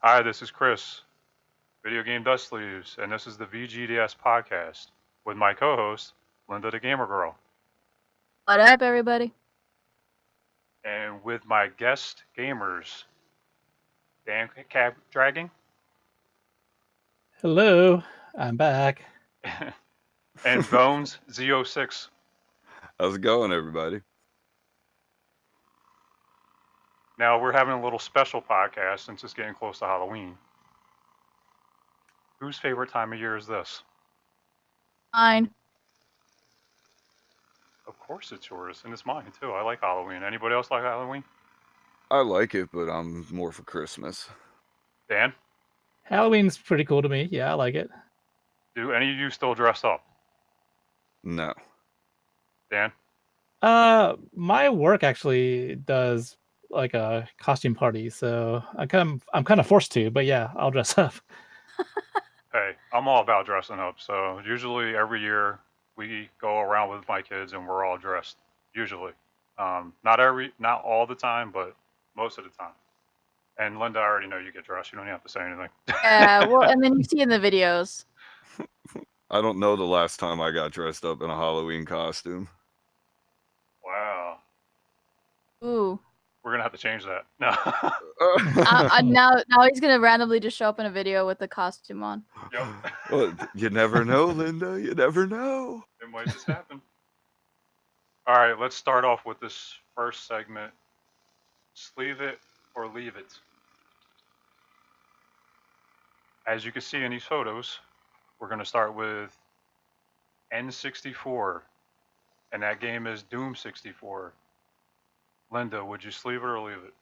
Hi, this is Chris, Video Game Dust Sleeves, and this is the VGDS podcast with my co-host, LindaAKATheGamerGirl, What up, everybody? and with my guest gamers, DanCavDragon Hello, I'm back. and BonesZ06. How's it going, everybody? Now, we're having a little special podcast since it's getting close to Halloween. Whose favorite time of year is this? Fine. Of course it's yours, and it's mine too. I like Halloween. Anybody else like Halloween? I like it, but I'm more for Christmas. Dan, Halloween's pretty cool to me. Yeah, I like it. do any of you still dress up? No. Dan? My work actually does like a costume party, so I'm kind of forced to, but yeah, I'll dress up. Hey, I'm all about dressing up. So usually every year we go around with my kids and we're all dressed. Usually, not all the time, but most of the time. And Linda, I already know you get dressed. You don't even have to say anything. Yeah, well, and then you see in the videos. I don't know the last time I got dressed up in a Halloween costume. Wow, Ooh. we're gonna have to change that. No. Now he's gonna randomly just show up in a video with the costume on. Yep. Well, you never know, Linda. You never know. It might just happen. All right, let's start off with this first segment. Sleeve it or leave it. As you can see in these photos, we're going to start with N64, and that game is Doom 64. Linda, would you sleeve it or leave it?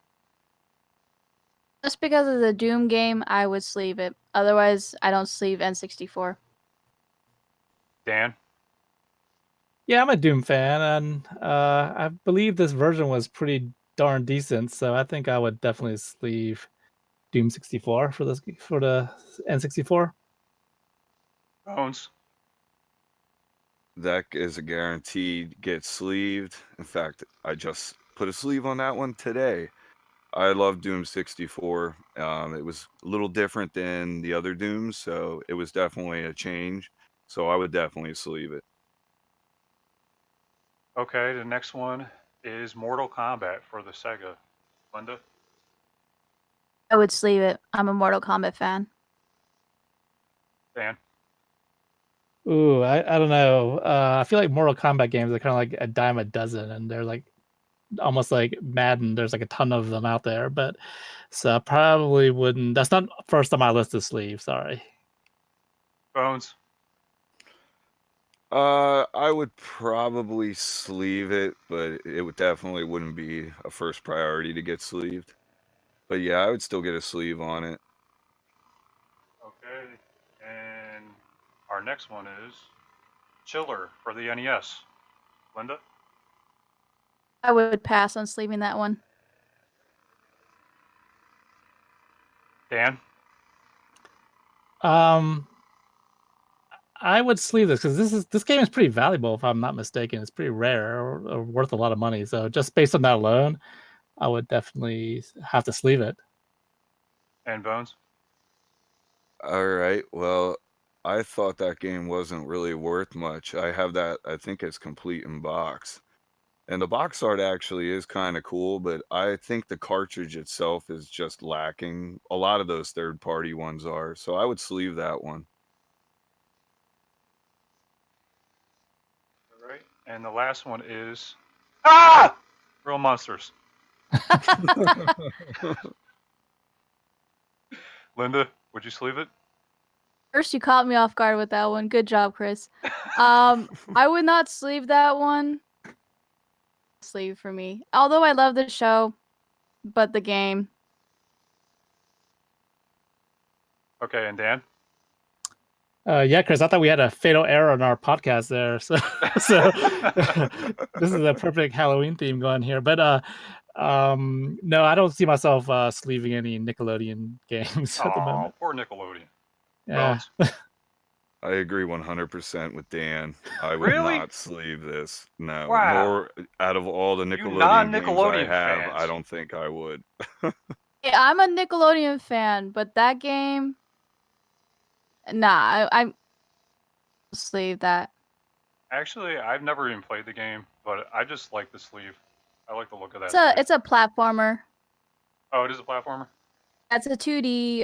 Just because of the Doom game, I would sleeve it. Otherwise, I don't sleeve N64. Dan? Yeah, I'm a Doom fan, and I believe this version was pretty darn decent, so I think I would definitely sleeve Doom 64 for the N64. Bones? That is a guaranteed get sleeved. In fact, I just put a sleeve on that one today. I love Doom 64. It was a little different than the other Dooms, so it was definitely a change. So I would definitely sleeve it. Okay, the next one is Mortal Kombat for the Sega. Linda? I would sleeve it. I'm a Mortal Kombat fan. Dan? Ooh, I don't know. I feel like Mortal Kombat games are kind of like a dime a dozen, and they're like almost like Madden. There's like a ton of them out there, but so I probably wouldn't. That's not first on my list to sleeve. Sorry. Bones? I would probably sleeve it, but it would definitely wouldn't be a first priority to get sleeved. But yeah, I would still get a sleeve on it. Okay, and our next one is Chiller for the NES. Linda? I would pass on sleeving that one. Dan? I would sleeve this because this game is pretty valuable, if I'm not mistaken. It's pretty rare or worth a lot of money. So just based on that alone, I would definitely have to sleeve it. And Bones? All right. Well, I thought that game wasn't really worth much. I have that, I think it's complete in box. And the box art actually is kind of cool, but I think the cartridge itself is just lacking. A lot of those third-party ones are. So I would sleeve that one. All right, and the last one is Real Monsters. Linda, would you sleeve it? First, you caught me off guard with that one. Good job, Chris. I would not sleeve that one. Sleeve for me. Although I love the show, but the game. Okay, and Dan? Yeah, Chris, I thought we had a fatal error on our podcast there. So this is a perfect Halloween theme going here. But no, I don't see myself sleeving any Nickelodeon games at the moment. Poor Nickelodeon. Yeah. Bones? I agree 100% with Dan. I would Really? not sleeve this. No. Wow. Nor out of all the You Nickelodeon games I non-Nickelodeon have, fans. I don't think I would. Yeah, I'm a Nickelodeon fan, but that game, nah, I'm sleeve that. Actually, I've never even played the game, but I just like the sleeve. I like the look of that It's a sleeve. it's a platformer. Oh, it is a platformer? That's a 2D.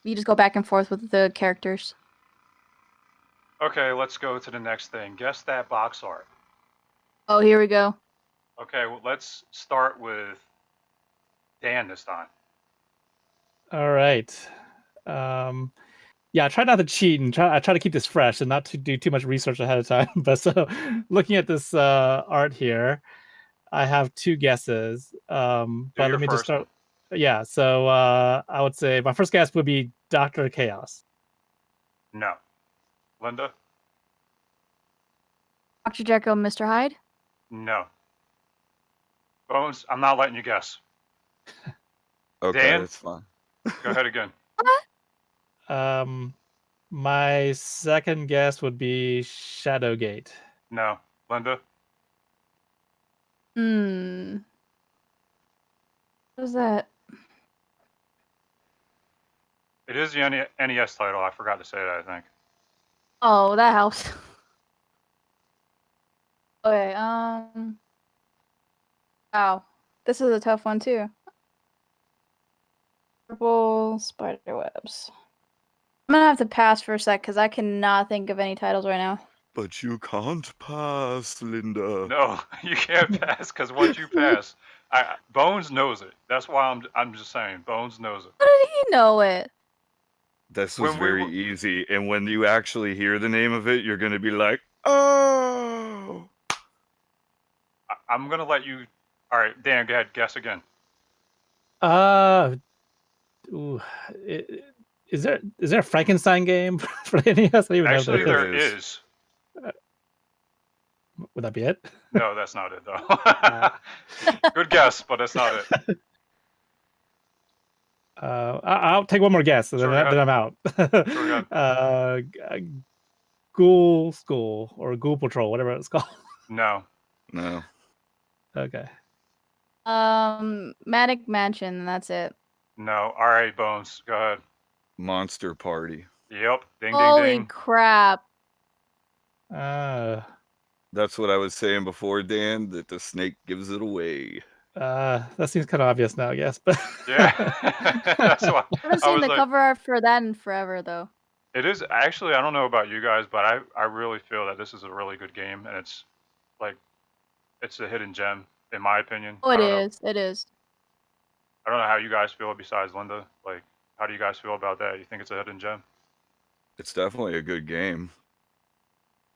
You just go back and forth with the characters. Okay, let's go to the next thing. Guess that box art. Oh, here we go. Okay, well, let's start with Dan this time. All right. Yeah, I try not to cheat and I try to keep this fresh and not to do too much research ahead of time. But so looking at this art here, I have two guesses. But your let me just first start. one. Yeah, so I would say my first guess would be Dr. Chaos. No. Linda? Dr. Jekyll, Mr. Hyde. No. Bones, I'm not letting you guess. Okay, Dan? that's fine. Go ahead again. My second guess would be Shadowgate. No. Linda? What is that? It is the NES title. I forgot to say that, I think. Oh, that helps. Okay, wow. This is a tough one too. Purple spider webs. I'm gonna have to pass for a sec because I cannot think of any titles right now. But you can't pass, Linda. No, you can't pass because once you pass, Bones knows it. That's why I'm just saying, Bones knows it. How did he know it? This was When we very were- easy. And when you actually hear the name of it, you're going to be like, oh. I'm gonna let you. All right, Dan, go ahead. Guess again. Ooh, is there a Frankenstein game for the NES? I don't even Actually, know there is. is. Would that be it? No, that's not it though. Good guess, but that's not it. I'll take one more guess, and Sure, then go I'm out. Sure, go Ghoul School or Ghoul Patrol, whatever it's called. No. No. Okay. Manic Mansion, that's it. No. All right, Bones, go ahead. Monster Party. Yep. Ding, Holy ding, ding. crap. That's what I was saying before, Dan, that the snake gives it away. That seems kind of obvious now, I guess. But Yeah. That's why I haven't I seen was the like, cover art for that in forever though. it is actually. I don't know about you guys, but I really feel that this is a really good game, and it's like it's a hidden gem in my opinion. Oh, I it don't know. is. It is. I don't know how you guys feel besides Linda. Like, how do you guys feel about that? You think it's a hidden gem? It's definitely a good game.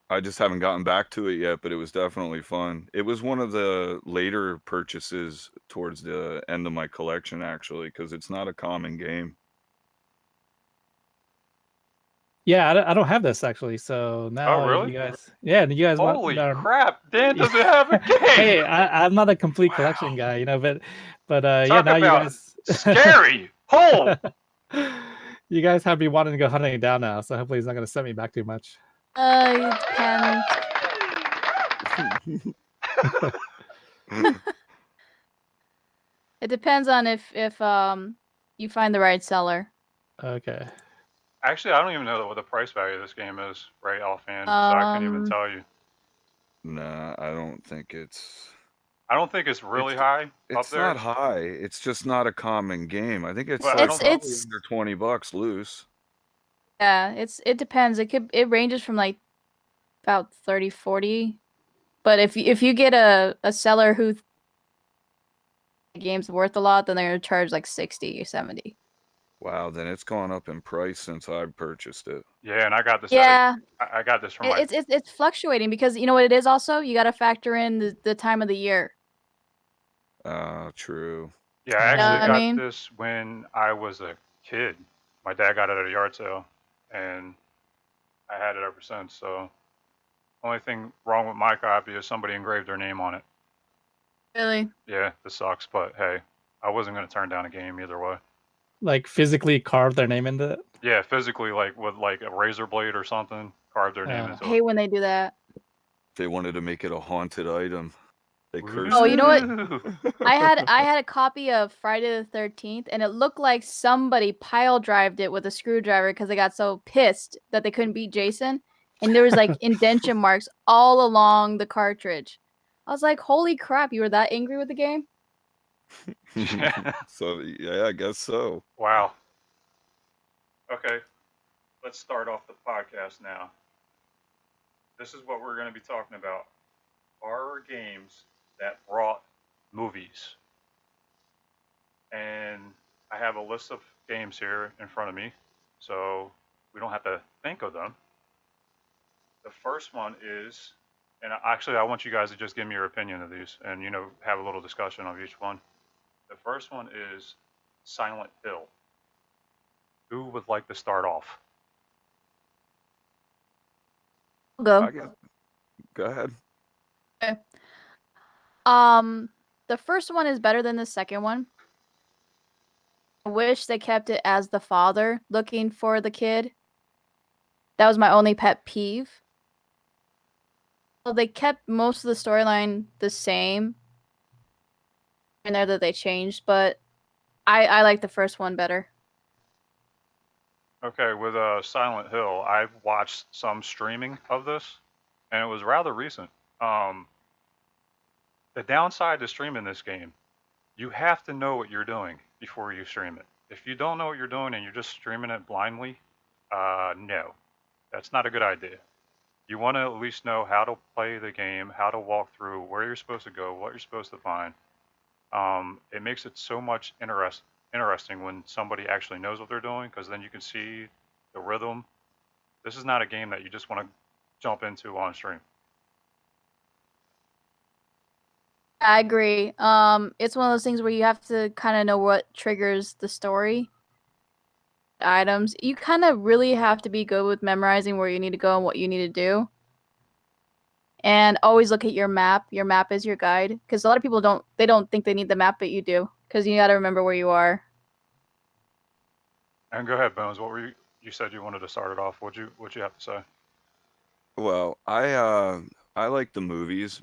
I just haven't gotten back to it yet, but it was definitely fun. It was one of the later purchases towards the end of my collection, actually, because it's not a common game. yeah, I don't have this actually. So now really? you guys want? Holy crap! Dan doesn't have a game. Hey, I'm not a complete collection guy, but yeah, Talk now you about guys scary. Oh. you guys have me wanting to go hunting it down now. So hopefully he's not going to set me back too much. It depends. It depends on if you find the right seller. Okay. Actually, I don't even know what the price value of this game is right offhand, so I couldn't even tell you. Nah, I don't think it's. I don't think it's really high up It's there. not high. It's just not a common game. I think it's Well, like I don't- probably It's under $20 loose. yeah, it depends. It ranges from like about 30, 40. But if you get a seller who the game's worth a lot, then they're gonna charge like 60 or 70. Wow, then it's gone up in price since I purchased it. Yeah, and I got this. Yeah, I got this from my. it's fluctuating because you know what it is also? You got to factor in the time of the year. True. Yeah, I actually I got mean? this when I was a kid. My dad got it at a yard sale, and I had it ever since. So, only thing wrong with my copy is somebody engraved their name on it. Really? Yeah, this sucks, but hey, I wasn't gonna turn down a game either way. Like physically carve their name into it. Yeah, physically, like with like a razor blade or something, carve their name I into hate it. when they do that. They wanted to make it a haunted item. They cursed. Oh, you know what? Woo! I had a copy of Friday the 13th, and it looked like somebody pile drived it with a screwdriver because they got so pissed that they couldn't beat Jason, and there was like indentation marks all along the cartridge. I was like, "Holy crap! You were that angry with the game?" So yeah, I guess so. Wow. Okay, let's start off the podcast now. This is what we're going to be talking about. Horror games that brought movies. And I have a list of games here in front of me, so we don't have to think of them. The first one is, and actually I want you guys to just give me your opinion of these and, have a little discussion of each one. The first one is Silent Hill. Who would like to start off? I'll go. I guess. Go ahead. Okay. The first one is better than the second one. I wish they kept it as the father looking for the kid. That was my only pet peeve. Well, they kept most of the storyline the same. In there that they changed, but I like the first one better. Okay, with Silent Hill, I've watched some streaming of this, and it was rather recent. The downside to streaming this game, you have to know what you're doing before you stream it. If you don't know what you're doing and you're just streaming it blindly, no, that's not a good idea. You want to at least know how to play the game, how to walk through, where you're supposed to go, what you're supposed to find. It makes it so much interesting when somebody actually knows what they're doing, because then you can see the rhythm. This is not a game that you just want to jump into on stream. I agree. It's one of those things where you have to kind of know what triggers the story. Items. You kind of really have to be good with memorizing where you need to go and what you need to do. And always look at your map. Your map is your guide, because a lot of people don't think they need the map, but you do, because you got to remember where you are. And go ahead, Bones. What were you said you wanted to start it off? What'd you have to say? Well, I like the movies,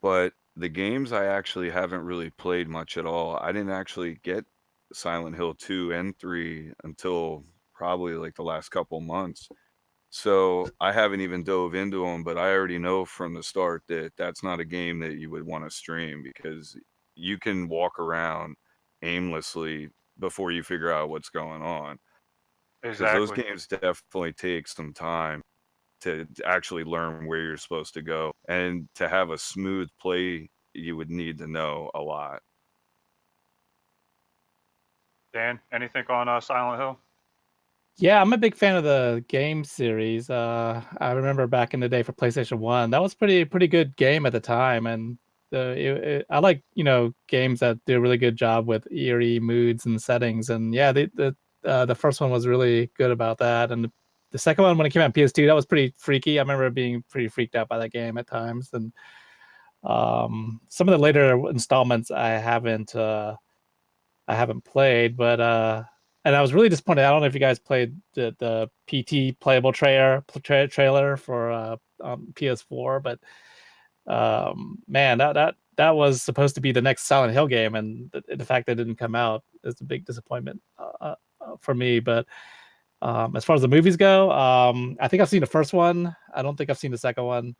but the games I actually haven't really played much at all. I didn't actually get Silent Hill 2 and 3 until probably like the last couple months. So I haven't even dove into them, but I already know from the start that that's not a game that you would want to stream, because you can walk around aimlessly before you figure out what's going on. Because those Exactly. games definitely take some time to actually learn where you're supposed to go. And to have a smooth play, you would need to know a lot. Dan, anything on Silent Hill? Yeah, I'm a big fan of the game series. I remember back in the day for PlayStation 1, that was pretty good game at the time, and I like games that do a really good job with eerie moods and settings. And yeah, the first one was really good about that, and the second one when it came out on PS2, that was pretty freaky. I remember being pretty freaked out by that game at times, and some of the later installments I haven't played, but and I was really disappointed. I don't know if you guys played the PT playable trailer for PS4, but man, that was supposed to be the next Silent Hill game, and the fact that it didn't come out is a big disappointment for me. But as far as the movies go, I think I've seen the first one. I don't think I've seen the second one.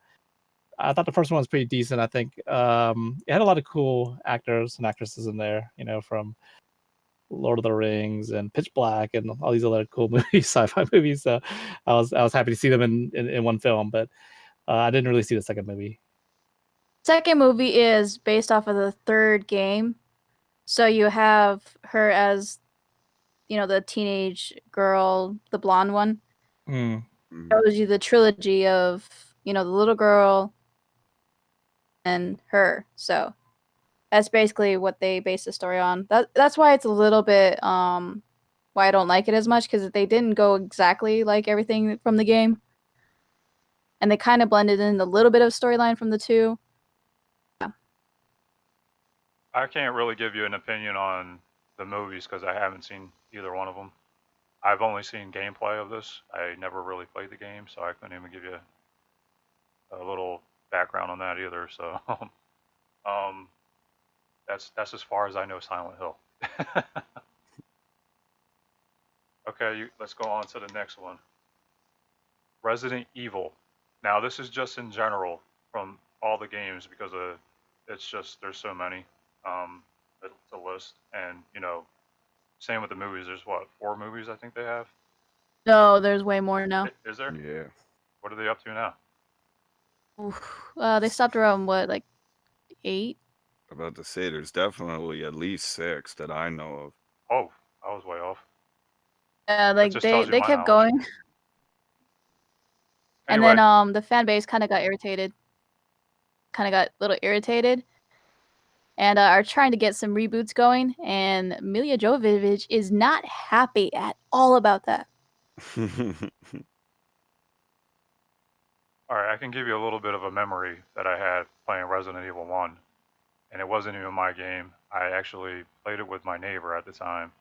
I thought the first one was pretty decent. I think it had a lot of cool actors and actresses in there, from Lord of the Rings and Pitch Black and all these other cool movies, sci-fi movies. So I was happy to see them in one film, but I didn't really see the second movie. Second movie is based off of the third game. So you have her as, the teenage girl, the blonde one. Mm. Shows you the trilogy of, the little girl and her. So that's basically what they base the story on. That's why it's a little bit why I don't like it as much, because they didn't go exactly like everything from the game. And they kind of blended in a little bit of storyline from the two. I can't really give you an opinion on the movies because I haven't seen either one of them. I've only seen gameplay of this. I never really played the game, so I couldn't even give you a little background on that either. So that's as far as I know Silent Hill. Okay, let's go on to the next one. Resident Evil. Now this is just in general from all the games because it's just there's so many to list, and same with the movies. There's what, 4 movies I think they have. No, there's way more now. Is there? Yeah. What are they up to now? Oof. They stopped around what, like 8? I'm about to say there's definitely at least 6 that I know of. Oh, I was way off. Yeah, That like just they tells you they my kept knowledge. going, and Anyway, then the fan base kind of got irritated, a little irritated, and are trying to get some reboots going. And Milla Jovovich is not happy at all about that. all right, I can give you a little bit of a memory that I had playing Resident Evil 1, and it wasn't even my game. I actually played it with my neighbor at the time,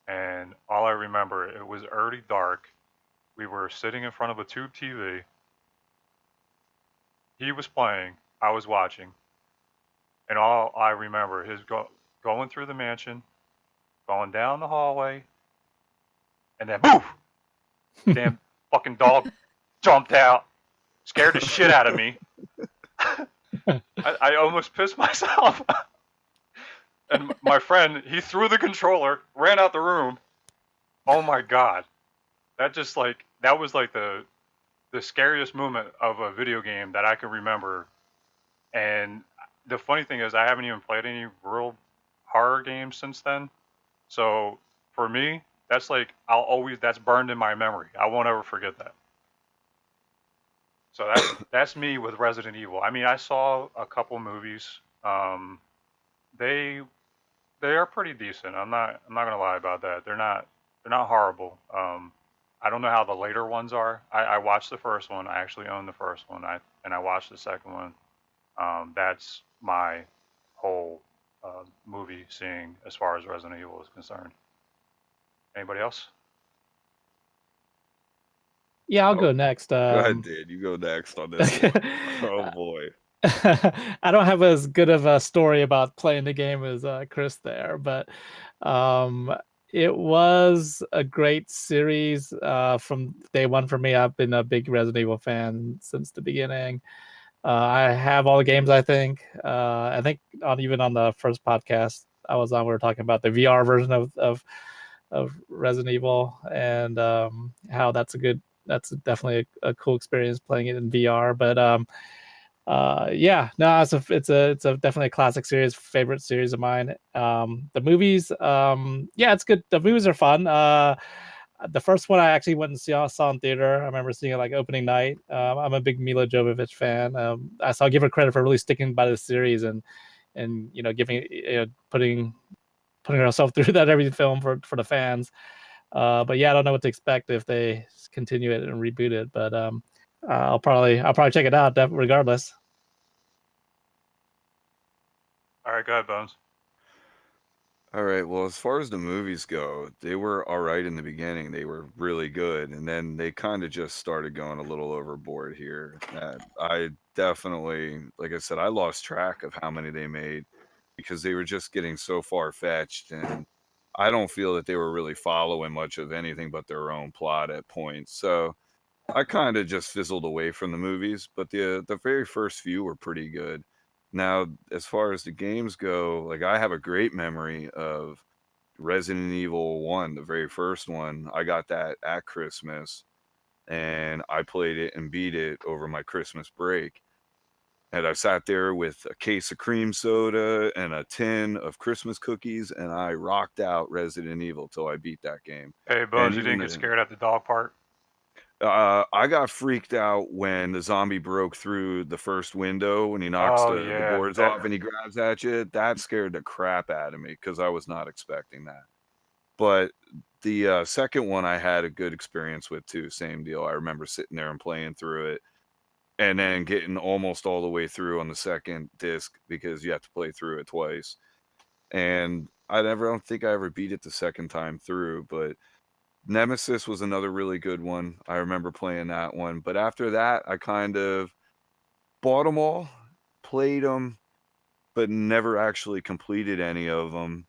and all I remember, it was early dark. We were sitting in front of a tube TV. He was playing, I was watching, and all I remember is going through the mansion, going down the hallway, and then boof! Damn fucking dog jumped out, scared the shit out of me. I almost pissed myself. And my friend, he threw the controller, ran out the room. Oh my god. That was like the scariest moment of a video game that I can remember. And the funny thing is I haven't even played any real horror games since then. So for me, that's that's burned in my memory. I won't ever forget that. So that's me with Resident Evil. I mean, I saw a couple movies. They they are pretty decent. I'm not gonna lie about that. They're not horrible. I don't know how the later ones are. I watched the first one. I actually own the first one. I watched the second one. That's my whole movie seeing as far as Resident Evil is concerned. Anybody else? Yeah, I'll go next. Go ahead, dude. You go next on this one. Oh boy. I don't have as good of a story about playing the game as Chris there, but it was a great series from day one for me. I've been a big Resident Evil fan since the beginning. I have all the games. I think even on the first podcast I was on, we were talking about the VR version of Resident Evil, and how that's definitely a cool experience playing it in VR. But yeah, no, it's a definitely a classic series, favorite series of mine. The movies, yeah, it's good. The movies are fun. The first one I actually went and saw in theater. I remember seeing it like opening night. I'm a big Milla Jovovich fan. I'll give her credit for really sticking by the series and giving putting herself through that every film for the fans. But yeah, I don't know what to expect if they continue it and reboot it. But I'll probably check it out regardless. All right, go ahead, Bones. All right. Well, as far as the movies go, they were all right in the beginning. They were really good, and then they kind of just started going a little overboard here. I definitely, like I said, I lost track of how many they made because they were just getting so far fetched, and I don't feel that they were really following much of anything but their own plot at points. So I kind of just fizzled away from the movies, but the very first few were pretty good. Now, as far as the games go, like I have a great memory of Resident Evil 1, the very first one. I got that at Christmas and I played it and beat it over my Christmas break. And I sat there with a case of cream soda and a tin of Christmas cookies, and I rocked out Resident Evil till I beat that game. Hey, And Bones, you even didn't get scared at the dog part? I got freaked out when the zombie broke through the first window when he knocks Oh the yeah, boards off and he grabs at you. That scared the crap out of me because I was not expecting that. But the second one I had a good experience with too. Same deal. I remember sitting there and playing through it and then getting almost all the way through on the second disc because you have to play through it twice. And don't think I ever beat it the second time through, but Nemesis was another really good one. I remember playing that one. But after that, I kind of bought them all, played them, but never actually completed any of them.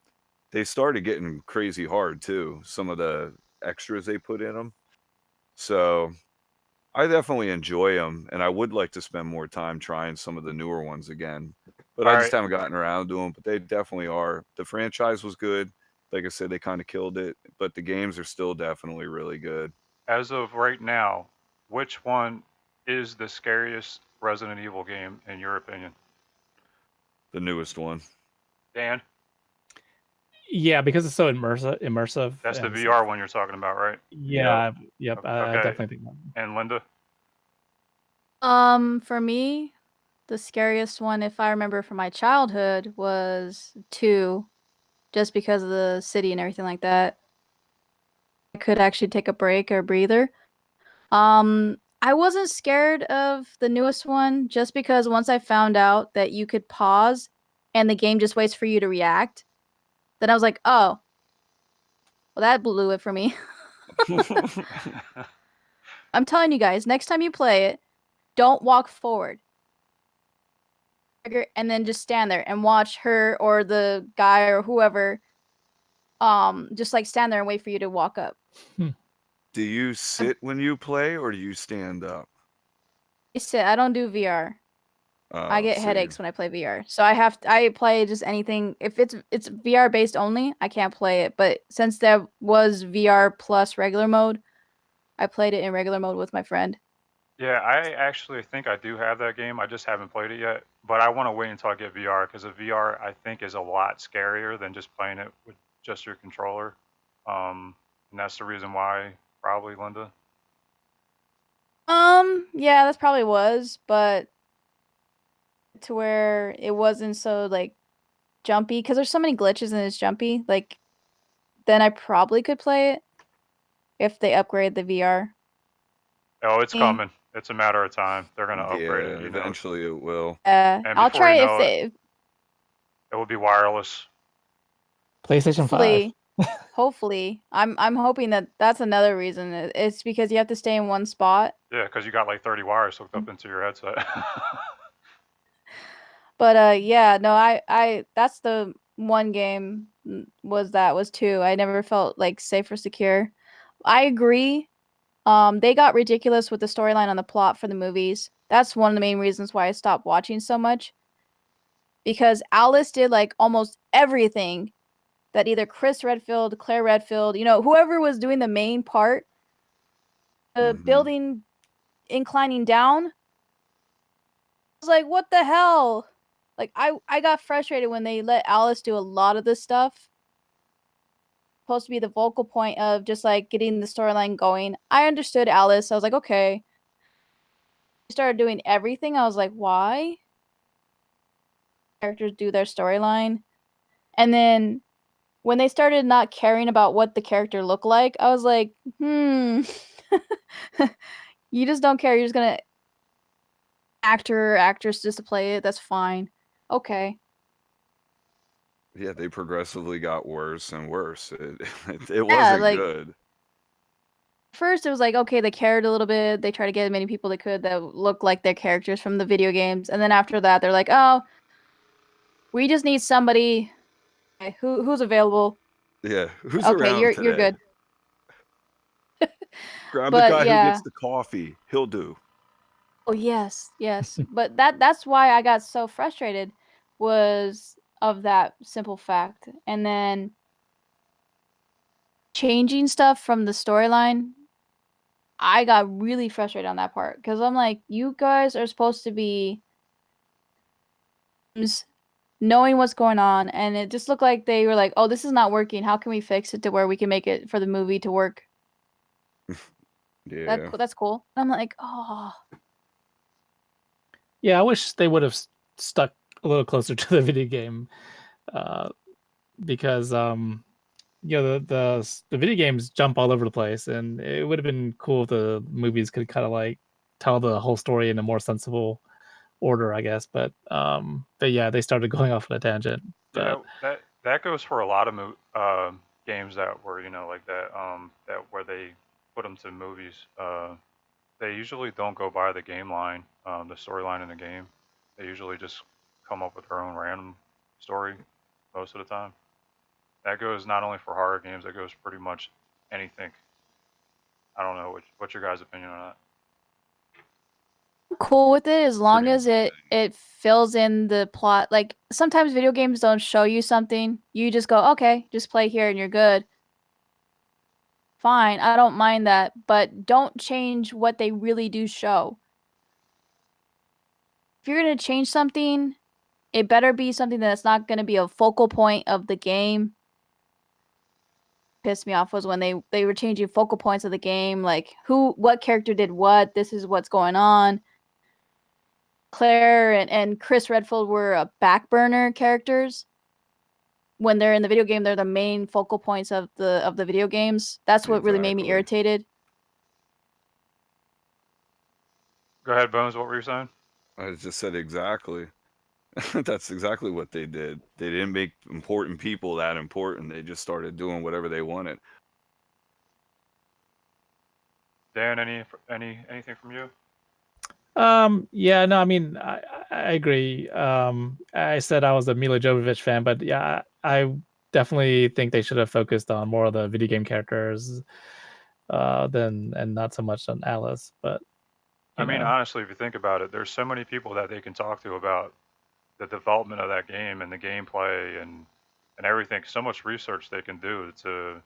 They started getting crazy hard too, some of the extras they put in them. So I definitely enjoy them, and I would like to spend more time trying some of the newer ones again. But All I just right. haven't gotten around to them. But they definitely are. The franchise was good. Like I said, they kind of killed it. But the games are still definitely really good. As of right now, which one is the scariest Resident Evil game in your opinion? The newest one. Dan, Yeah, because it's so immersive. that's the And VR one you're talking about, right? yeah, yep. I Okay. definitely think that. And Linda? For me, the scariest one, if I remember from my childhood, was 2, just because of the city and everything like that. I could actually take a break or a breather. I wasn't scared of the newest one just because once I found out that you could pause and the game just waits for you to react, then I was like, oh, well, that blew it for me. I'm telling you guys, next time you play it, don't walk forward. And then just stand there and watch her or the guy or whoever just like stand there and wait for you to walk up. Do you sit when you play, or do you stand up? I sit. I don't do VR. I get See. headaches when I play VR. So I play just anything. If it's VR based only, I can't play it. But since there was VR plus regular mode, I played it in regular mode with my friend. Yeah, I actually think I do have that game. I just haven't played it yet. But I want to wait until I get VR because the VR I think is a lot scarier than just playing it with just your controller. And that's the reason why, probably, Linda. Yeah, that's probably was, but to where it wasn't so like jumpy because there's so many glitches and it's jumpy. Like, then I probably could play it if they upgrade the VR. Oh, it's Eh, coming. It's a matter of time. They're gonna upgrade it. Yeah, You know. eventually it will. And I'll before try you it if know it, they it will be wireless. PlayStation 5. hopefully. I'm hoping that that's another reason. It's because you have to stay in one spot. Yeah, because you got like 30 wires hooked up into your headset. But yeah, no, I that's the one game was 2. I never felt like safe or secure. I agree. They got ridiculous with the storyline on the plot for the movies. That's one of the main reasons why I stopped watching so much. Because Alice did like almost everything that either Chris Redfield, Claire Redfield, whoever was doing the main part, the building inclining down. I was like, what the hell? Like I got frustrated when they let Alice do a lot of this stuff. Supposed to be the vocal point of just like getting the storyline going. I understood Alice. I was like, okay. She started doing everything. I was like, why? Characters do their storyline. And then when they started not caring about what the character looked like, I was like, You just don't care. You're just gonna actor or actress just to play it. That's fine. Okay. Yeah, they progressively got worse and worse. It Yeah, wasn't like good. first it was like, okay, they cared a little bit. They tried to get as many people they could that look like their characters from the video games. And then after that, they're like, oh, we just need somebody who's available. Yeah, who's Okay, around you're today? good. Grab the But guy who yeah. gets the coffee. He'll do. Oh yes, yes. But that's why I got so frustrated was of that simple fact. And then changing stuff from the storyline, I got really frustrated on that part because I'm like, you guys are supposed to be knowing what's going on, and it just looked like they were like, oh, this is not working. How can we fix it to where we can make it for the movie to work? Yeah. That's cool. And I'm like, oh. Yeah, I wish they would have stuck a little closer to the video game, because the video games jump all over the place, and it would have been cool if the movies could kind of like tell the whole story in a more sensible order, I guess. But yeah, they started going off on a tangent. But Yeah, that goes for a lot of games that were like that. That where they put them to movies. they usually don't go by the game line, the storyline in the game. They usually just come up with their own random story most of the time. That goes not only for horror games, that goes pretty much anything. I don't know what's your guys' opinion on that. I'm cool with it as long Pretty as it fills in the plot. Like sometimes video games don't show you something. You just go, okay, just play here and you're good. Fine, I don't mind that, but don't change what they really do show. If you're gonna change something, it better be something that's not gonna be a focal point of the game. Pissed me off was when they were changing focal points of the game, like what character did what, this is what's going on. Claire and Chris Redfield were back burner characters. When they're in the video game, they're the main focal points of the video games. That's what really made me Exactly. irritated. Go ahead, Bones. What were you saying? I just said exactly. That's exactly what they did. They didn't make important people that important. They just started doing whatever they wanted. Dan, anything from you? Yeah, no, I mean, I agree. I said I was a Mila Jovovich fan, but yeah, I definitely think they should have focused on more of the video game characters, and not so much on Alice. But I you mean, know, honestly, if you think about it, there's so many people that they can talk to about the development of that game and the gameplay and everything. So much research they can do to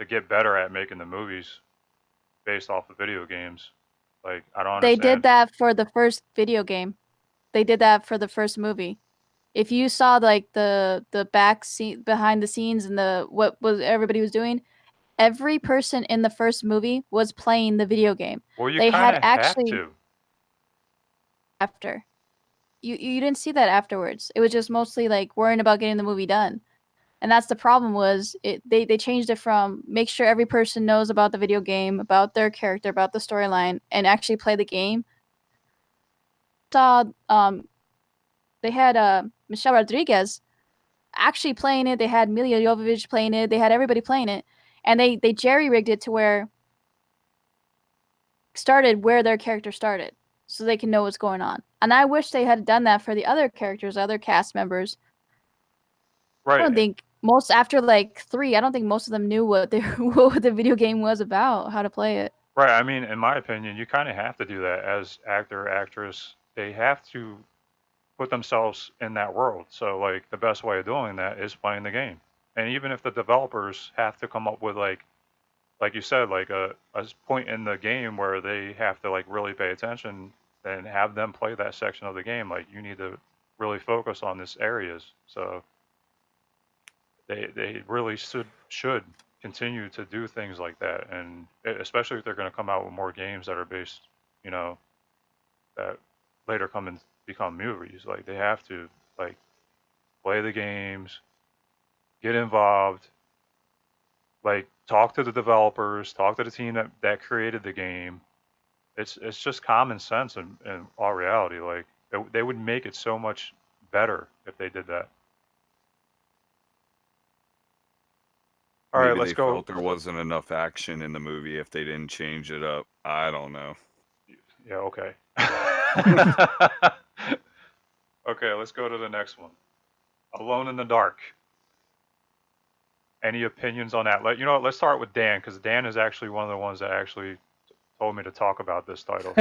get better at making the movies based off of video games. Like, I don't They did understand. that for the first video game. They did that for the first movie. If you saw like the back scene behind the scenes and the what was everybody was doing, every person in the first movie was playing the video game. Well, you They kind had of have actually to. after. You didn't see that afterwards. It was just mostly like worrying about getting the movie done. And that's the problem was they changed it from make sure every person knows about the video game, about their character, about the storyline, and actually play the game. Saw they had Michelle Rodriguez actually playing it. They had Mila Jovovich playing it. They had everybody playing it, and they jerry rigged it to where started where their character started, so they can know what's going on. And I wish they had done that for the other characters, other cast members. I don't Right. think most after like 3, I don't think most of them knew what what the video game was about, how to play it. Right. I mean, in my opinion, you kind of have to do that as actor, actress. They have to put themselves in that world. So, like, the best way of doing that is playing the game. And even if the developers have to come up with like you said, like a point in the game where they have to like really pay attention, then have them play that section of the game. Like, you need to really focus on this areas. So they really should continue to do things like that, and especially if they're going to come out with more games that are based, you know, that later come and become movies. Like, they have to like play the games, get involved, like talk to the developers, talk to the team that created the game. It's just common sense in all reality. Like, they would make it so much better if they did that. All right, Maybe let's they go. felt there wasn't enough action in the movie if they didn't change it up. I don't know. Yeah, okay. Okay, let's go to the next one. Alone in the Dark. Any opinions on that? You know what? Let's start with Dan, because Dan is actually one of the ones that actually told me to talk about this title.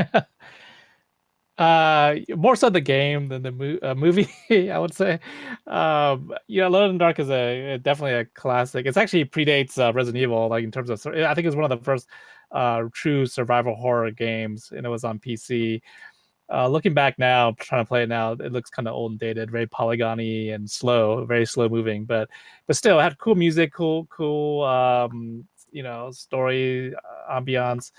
more so the game than the movie, I would say. Alone in the Dark is definitely a classic. It's actually predates Resident Evil, like in terms of. I think it was one of the first true survival horror games, and it was on PC. Looking back now, trying to play it now, it looks kind of old and dated, very polygony and slow, very slow moving. But still, it had cool music, cool, story, ambiance.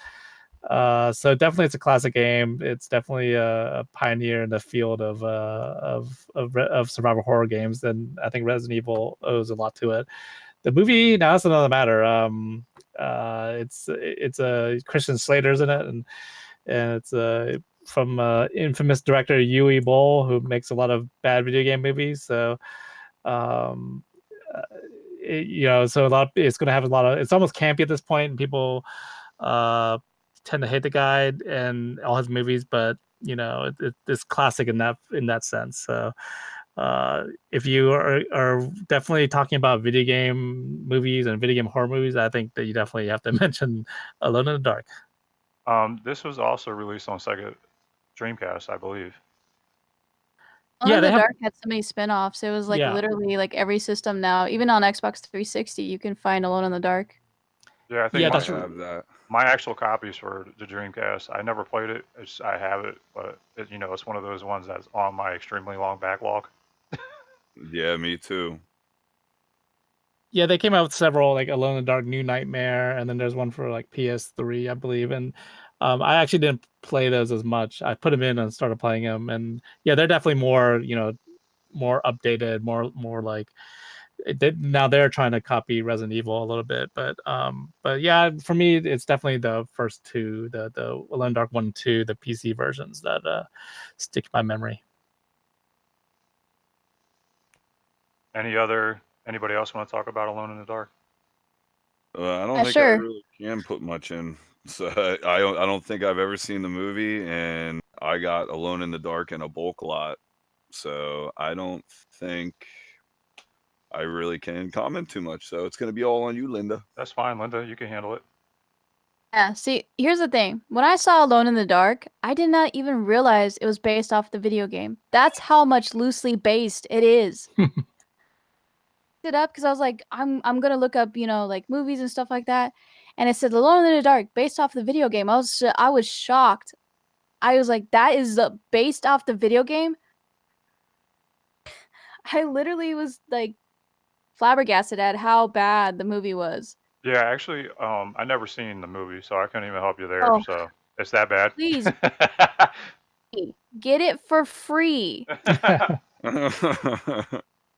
So definitely, it's a classic game. It's definitely a pioneer in the field of survival horror games, and I think Resident Evil owes a lot to it. The movie, now that's another matter. It's a Christian Slater's in it, and it's from infamous director Yui Boll, who makes a lot of bad video game movies. So, um, so it's going to have a lot of. It's almost campy at this point, and people tend to hate the guy and all his movies, but you know, it's classic in that sense. So if you are definitely talking about video game movies and video game horror movies, I think that you definitely have to mention Alone in the Dark. This was also released on Sega Dreamcast, I believe. Alone in the Dark had so many spin-offs. It was like literally like every system now, even on Xbox 360, you can find Alone in the Dark. Yeah, I think I have that. My actual copies for the Dreamcast, I never played it. I have it, but you know, it's one of those ones that's on my extremely long backlog. Yeah, me too. Yeah, they came out with several, like Alone in the Dark, New Nightmare, and then there's one for like PS3, I believe. And I actually didn't play those as much. I put them in and started playing them, and yeah, they're definitely more, you know, more updated, more like now they're trying to copy Resident Evil a little bit. But yeah, for me, it's definitely the first two, the Alone in the Dark 1 and 2, the PC versions that stick to my memory. Anybody else want to talk about Alone in the Dark? I don't think I really can put much in. So I don't think I've ever seen the movie, and I got Alone in the Dark in a bulk lot. So I don't think I really can comment too much. So it's going to be all on you, Linda. That's fine, Linda. You can handle it. Yeah, see, here's the thing. When I saw Alone in the Dark, I did not even realize it was based off the video game. That's how much loosely based it is. It up because I was like, I'm gonna look up, you know, like movies and stuff like that, and it said Alone in the Dark based off the video game. I was shocked. I was like, that is based off the video game. I literally was like flabbergasted at how bad the movie was. Yeah, actually, I never seen the movie, so I couldn't even help you there. Oh, so it's that bad. Please get it for free.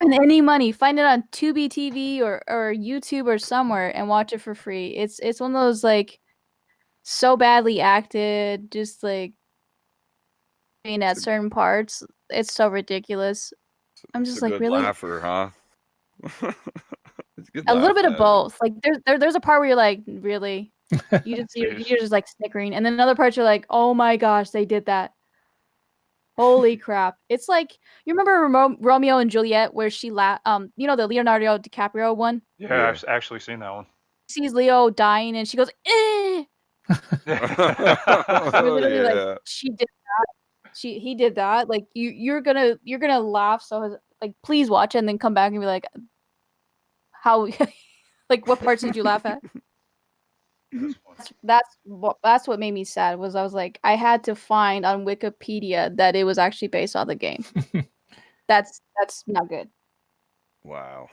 And any money, find it on Tubi TV or YouTube or somewhere and watch it for free. It's one of those like so badly acted, just like at certain parts. It's so ridiculous. I'm just like, really? Laugher, huh? A little bit of both. Like there's a part where you're like, really? You're just like snickering, and then another part you're like, oh my gosh, they did that. Holy crap. It's like, you remember Romeo and Juliet where she you know, the Leonardo DiCaprio one? Yeah, I've actually seen that one. She sees Leo dying and she goes, eh! Literally, like, she did that. He did that. Like, you're gonna laugh, so like, please watch it and then come back and be like, how like, what parts did you laugh at? That's what made me sad. Was I was like, I had to find on Wikipedia that it was actually based on the game. That's not good. Wow.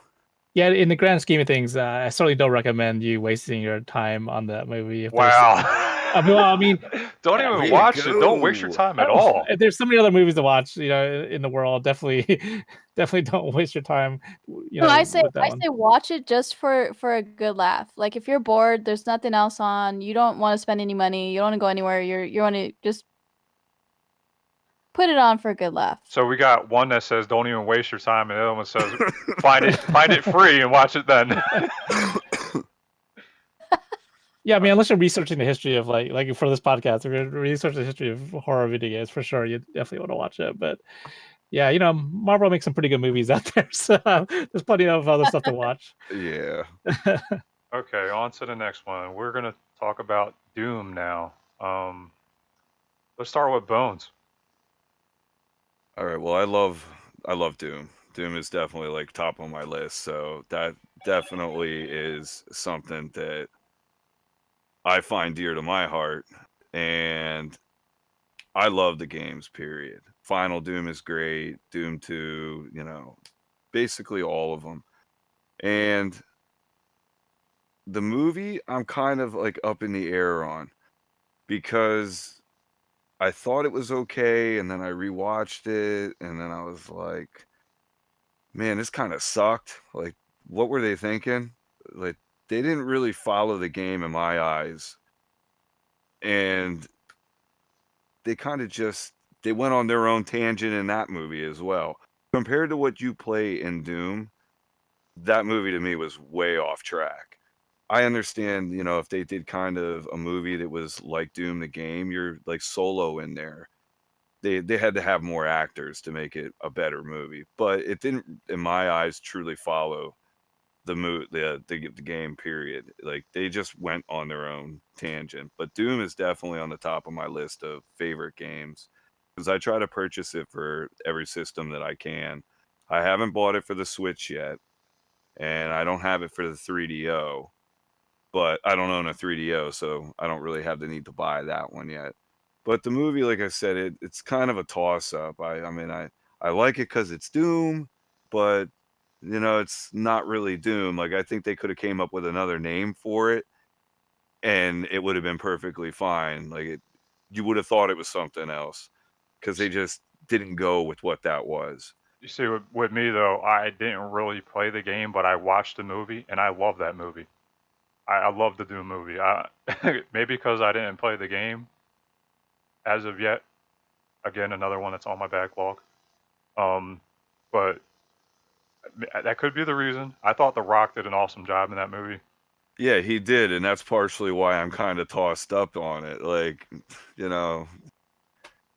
Yeah, in the grand scheme of things, I certainly don't recommend you wasting your time on that movie. Wow. I mean, don't even watch it. Don't waste your time at all. If there's so many other movies to watch, you know, in the world, definitely don't waste your time. You know, I say watch it just for a good laugh. Like, if you're bored, there's nothing else on, you don't want to spend any money, you don't want to go anywhere, you want to just put it on for a good laugh. So we got one that says don't even waste your time, and the other one says find it free and watch it then. Yeah, I mean, unless you're researching the history of like for this podcast, if you're researching the history of horror video games, for sure, you definitely want to watch it. But yeah, you know, Marvel makes some pretty good movies out there, so there's plenty of other stuff to watch. Yeah. Okay, on to the next one. We're gonna talk about Doom now. Let's start with Bones. All right. Well, I love Doom. Doom is definitely like top on my list, so that definitely is something that I find dear to my heart, and I love the games, period. Final Doom is great, Doom 2, you know, basically all of them. And the movie, I'm kind of like up in the air on, because I thought it was okay, and then I rewatched it, and then I was like, man, this kind of sucked. Like, what were they thinking? Like, they didn't really follow the game in my eyes. And they kind of just, they went on their own tangent in that movie as well. Compared to what you play in Doom, that movie to me was way off track. I understand, you know, if they did kind of a movie that was like Doom the game, you're like Solo in there. They had to have more actors to make it a better movie, but it didn't, in my eyes, truly follow the game. Period. Like they just went on their own tangent. But Doom is definitely on the top of my list of favorite games because I try to purchase it for every system that I can. I haven't bought it for the Switch yet, and I don't have it for the 3DO, but I don't own a 3DO, so I don't really have the need to buy that one yet. But the movie, like I said, it's kind of a toss up. I mean, I like it because it's Doom, but you know, it's not really Doom. Like I think they could have came up with another name for it, and it would have been perfectly fine. Like you would have thought it was something else because they just didn't go with what that was. You see, with me though, I didn't really play the game, but I watched the movie, and I love that movie. I love the Doom movie. Maybe because I didn't play the game as of yet. Again, another one that's on my backlog. Um, but that could be the reason. I thought The Rock did an awesome job in that movie. Yeah, he did, and that's partially why I'm kind of tossed up on it. Like, you know,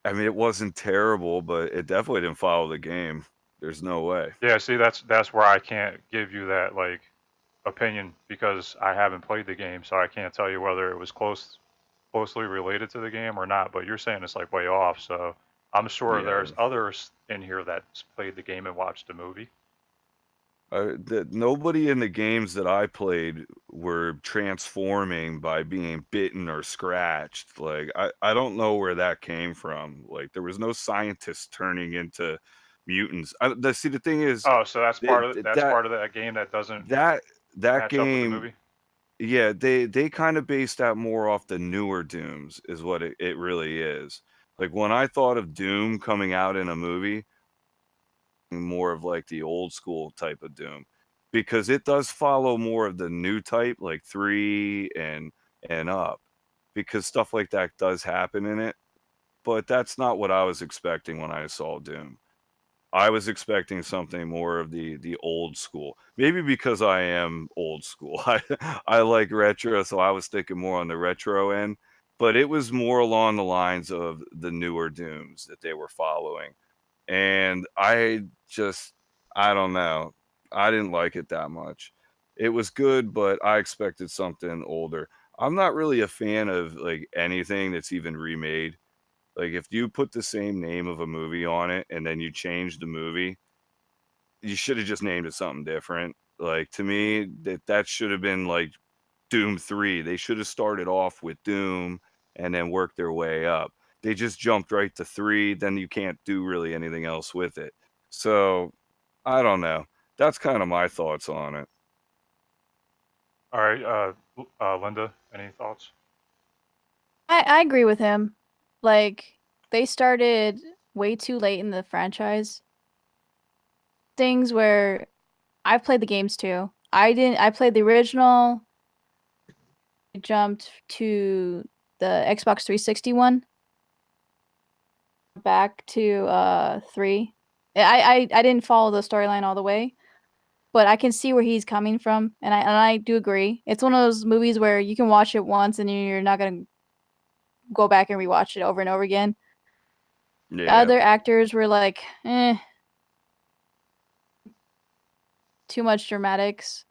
I mean, it wasn't terrible, but it definitely didn't follow the game. There's no way. Yeah, see, that's where I can't give you that like opinion because I haven't played the game, so I can't tell you whether it was closely related to the game or not. But you're saying it's like way off, so I'm sure Yeah. there's others in here that's played the game and watched the movie. Nobody in the games that I played were transforming by being bitten or scratched. Like I don't know where that came from. Like there was no scientists turning into mutants. See, the thing is, Oh, so that's that part of that's part of that game that doesn't that that match up with the game, movie. yeah, they kind of based that more off the newer Dooms, is what it really is. Like when I thought of Doom coming out in a movie, more of like the old school type of Doom because it does follow more of the new type, like 3 and up, because stuff like that does happen in it. But that's not what I was expecting when I saw Doom. I was expecting something more of the old school. Maybe because I am old school. I like retro, so I was thinking more on the retro end. But it was more along the lines of the newer Dooms that they were following. And I don't know. I didn't like it that much. It was good, but I expected something older. I'm not really a fan of like anything that's even remade. Like if you put the same name of a movie on it and then you change the movie, you should have just named it something different. Like to me, that should have been like Doom 3. They should have started off with Doom and then worked their way up. They just jumped right to 3, then you can't do really anything else with it. So, I don't know. That's kind of my thoughts on it. All right, Linda, any thoughts? I agree with him. Like, they started way too late in the franchise. Things where I've played the games too. I played the original. I jumped to the Xbox 360 one. Back to 3. I didn't follow the storyline all the way, but I can see where he's coming from, and I do agree. It's one of those movies where you can watch it once and you're not gonna go back and rewatch it over and over again. The Yeah. other actors were like, too much dramatics.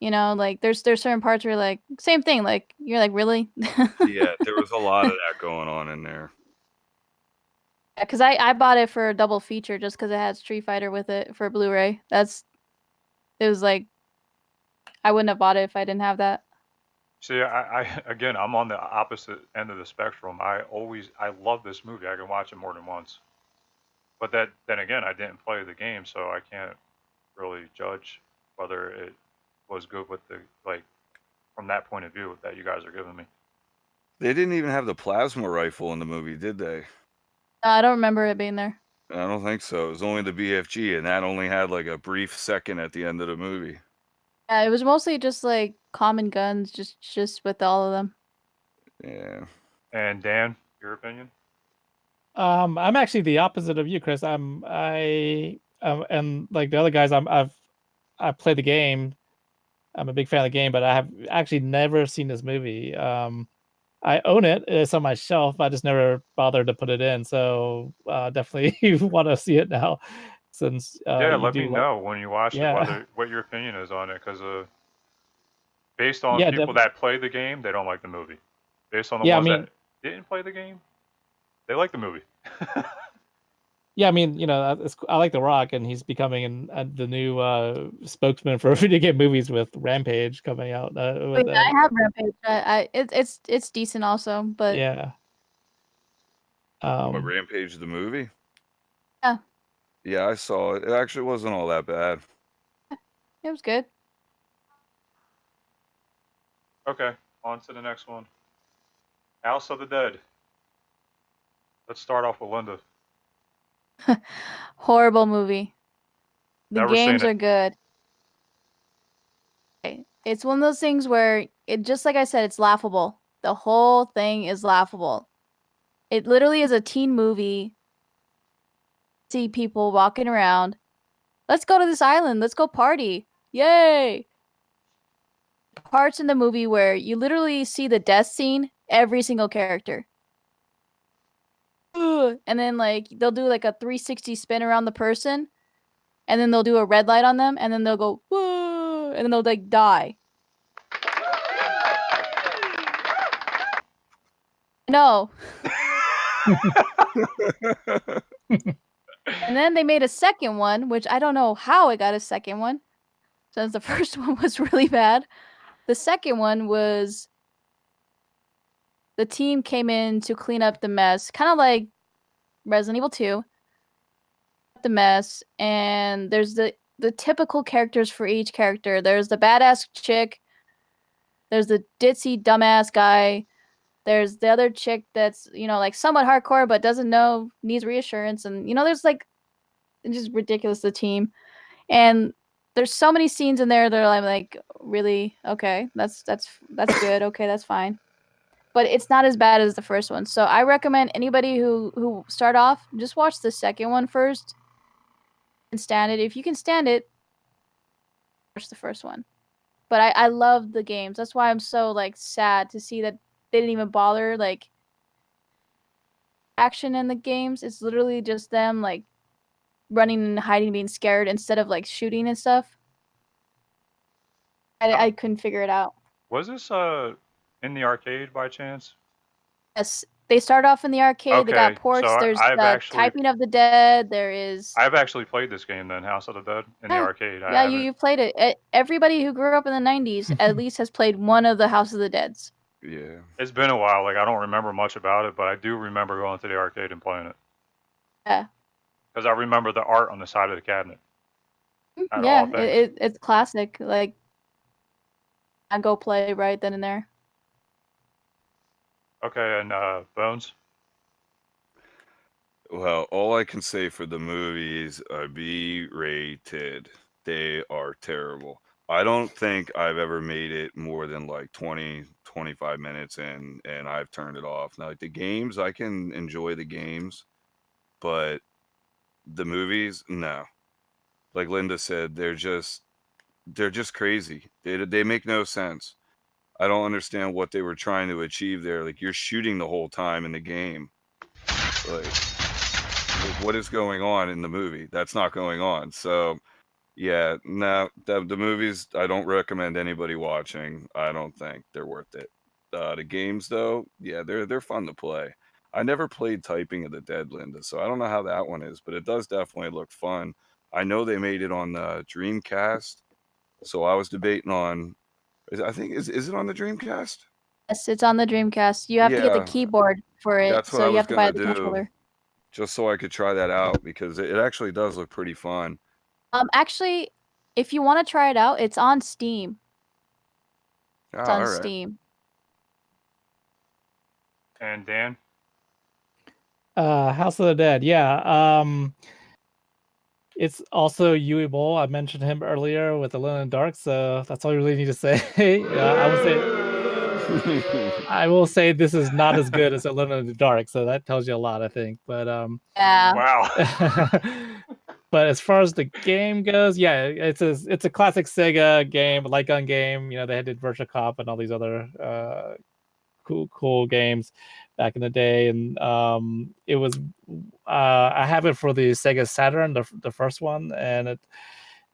You know, like there's certain parts where like same thing, like you're like, really? Yeah, there was a lot of that going on in there. Because I bought it for a double feature just because it had Street Fighter with it for Blu-ray. It was like I wouldn't have bought it if I didn't have that. See, I again, I'm on the opposite end of the spectrum. I love this movie. I can watch it more than once. But then again, I didn't play the game, so I can't really judge whether it was good with the like from that point of view that you guys are giving me. They didn't even have the plasma rifle in the movie, did they? I don't remember it being there. I don't think so. It was only the BFG, and that only had like a brief second at the end of the movie. Yeah, it was mostly just like common guns, just with all of them. Yeah. And Dan, your opinion? I'm actually the opposite of you, Chris. And like the other guys, I played the game, I'm a big fan of the game, but I have actually never seen this movie. I own it. It's on my shelf. I just never bothered to put it in. So definitely want to see it now, since Yeah, you let me do like. know when you watch it Yeah, what your opinion is on it, because based on yeah, people that play the game, they don't like the movie. Based on the yeah. I ones that mean, didn't play the game, they like the movie. yeah. I mean, I like The Rock, and he's becoming the new spokesman for video game movies with Rampage coming out. Wait, I have Rampage. It's decent also, but Yeah. What, Rampage the movie? yeah, Yeah, I saw it. It actually wasn't all that bad. it was good. Okay, on to the next one. House of the Dead. Let's start off with Linda. Horrible movie. The Never seen games it. are good. It's one of those things where it, just like I said, it's laughable. The whole thing is laughable. It literally is a teen movie. See people walking around. Let's go to this island. Let's go party. Yay! Parts in the movie where you literally see the death scene, every single character. And then like they'll do like a 360 spin around the person, and then they'll do a red light on them, and then they'll go whoa, and then they'll like die. No. And then they made a second one, which I don't know how it got a second one, since the first one was really bad. The second one was the team came in to clean up the mess, kind of like Resident Evil 2. The mess, and there's the typical characters for each character. There's the badass chick, there's the ditzy dumbass guy, there's the other chick that's, like somewhat hardcore but doesn't know, needs reassurance, and there's like, it's just ridiculous, the team. And there's so many scenes in there that I'm like, really? Okay, that's good. Okay, that's fine. But it's not as bad as the first one. So I recommend anybody who start off, just watch the second one first and stand it. If you can stand it, watch the first one. But I love the games. That's why I'm so like sad to see that they didn't even bother like action in the games. It's literally just them like running and hiding, being scared instead of like shooting and stuff. I couldn't figure it out. Was this in the arcade by chance? Yes, they start off in the arcade. They got Okay, ports. so There's I've the actually Typing of the Dead. There is. I've actually played this game then, House of the Dead, in the arcade. I Yeah, haven't. you played it. Everybody who grew up in the 90s at least has played one of the House of the Deads. Yeah. It's been a while. Like I don't remember much about it, but I do remember going to the arcade and playing it. Yeah. Because I remember the art on the side of the cabinet. Yeah, it's classic. Like, I go play right then and there. Okay, and Bones? Well, all I can say for the movies are B-rated. They are terrible. I don't think I've ever made it more than like 20, 25 minutes and I've turned it off. Now, like the games, I can enjoy the games, but the movies, no. Like Linda said, they're just crazy. They make no sense. I don't understand what they were trying to achieve there. Like you're shooting the whole time in the game. Like what is going on in the movie? That's not going on. So yeah, no, the movies I don't recommend anybody watching. I don't think they're worth it. The games though, yeah, they're fun to play. I never played Typing of the Dead, Linda, so I don't know how that one is, but it does definitely look fun. I know they made it on the Dreamcast, so I was debating on. I think is it on the Dreamcast? Yes, it's on the Dreamcast. You have to get the Yeah, keyboard for it, that's what so I you was have to buy gonna the do, controller. just so I could try that out because it actually does look pretty fun. Actually, if you want to try it out, it's on Steam. It's on all right. Steam. And Dan? House of the Dead. Yeah. It's also Yui Bowl. I mentioned him earlier with Alone in the Dark, so that's all you really need to say. I will say this is not as good as Alone in the Dark, so that tells you a lot, I think. But Yeah. Wow. But as far as the game goes, yeah, it's a classic Sega game, light gun game. You know, they did Virtua Cop and all these other cool games back in the day, and it was I have it for the Sega Saturn, the first one, and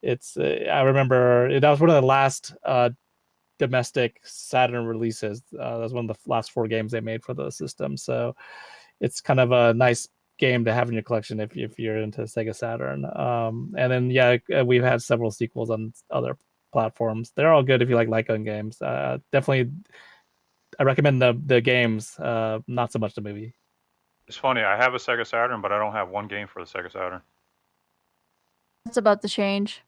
it's I remember that was one of the last domestic Saturn releases. That was one of the last 4 games they made for the system, so it's kind of a nice game to have in your collection if you're into Sega Saturn. And then yeah, we've had several sequels on other platforms. They're all good if you like light gun games. Definitely, I recommend the games, not so much the movie. It's funny. I have a Sega Saturn, but I don't have one game for the Sega Saturn. That's about to change.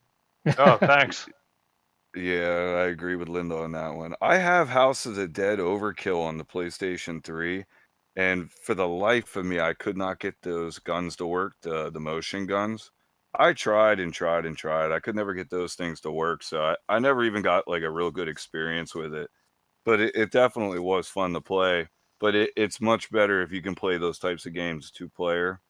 Oh, thanks. Yeah, I agree with Linda on that one. I have House of the Dead Overkill on the PlayStation 3, and for the life of me, I could not get those guns to work, the motion guns. I tried and tried and tried. I could never get those things to work, so I never even got like a real good experience with it. But it definitely was fun to play. But it's much better if you can play those types of games 2-player.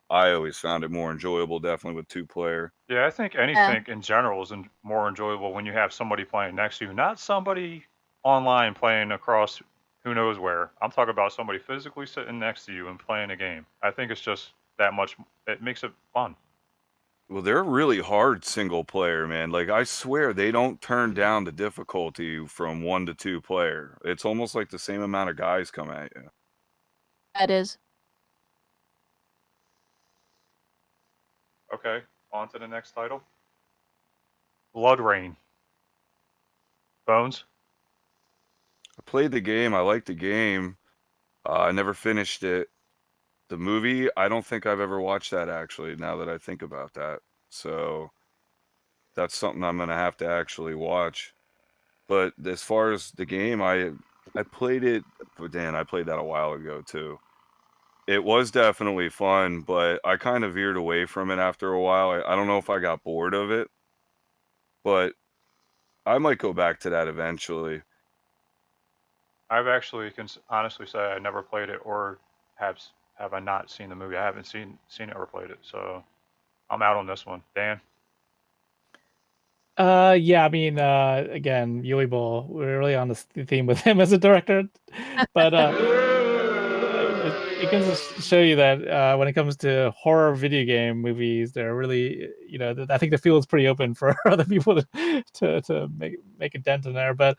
I always found it more enjoyable, definitely with 2-player. Yeah, I think anything in general is more enjoyable when you have somebody playing next to you, not somebody online playing across who knows where. I'm talking about somebody physically sitting next to you and playing a game. I think it's just that much. It makes it fun. Well, they're really hard single player, man. Like I swear they don't turn down the difficulty from 1 to 2-player. It's almost like the same amount of guys come at you. That is. Okay, on to the next title. Blood Rain. Bones. I played the game. I liked the game. I never finished it. The movie, I don't think I've ever watched that actually, now that I think about that. So that's something I'm going to have to actually watch. But as far as the game, I played it, but Dan, I played that a while ago too. It was definitely fun, but I kind of veered away from it after a while. I don't know if I got bored of it, but I might go back to that eventually. I've actually can honestly say I never played it, or have I not seen the movie. I haven't seen it or played it, so I'm out on this one. Dan. Yeah, I mean, again, Yui Bull, we're really on this theme with him as a director, but it goes to show you that when it comes to horror video game movies, they're really, you know, I think the field is pretty open for other people to make a dent in there. But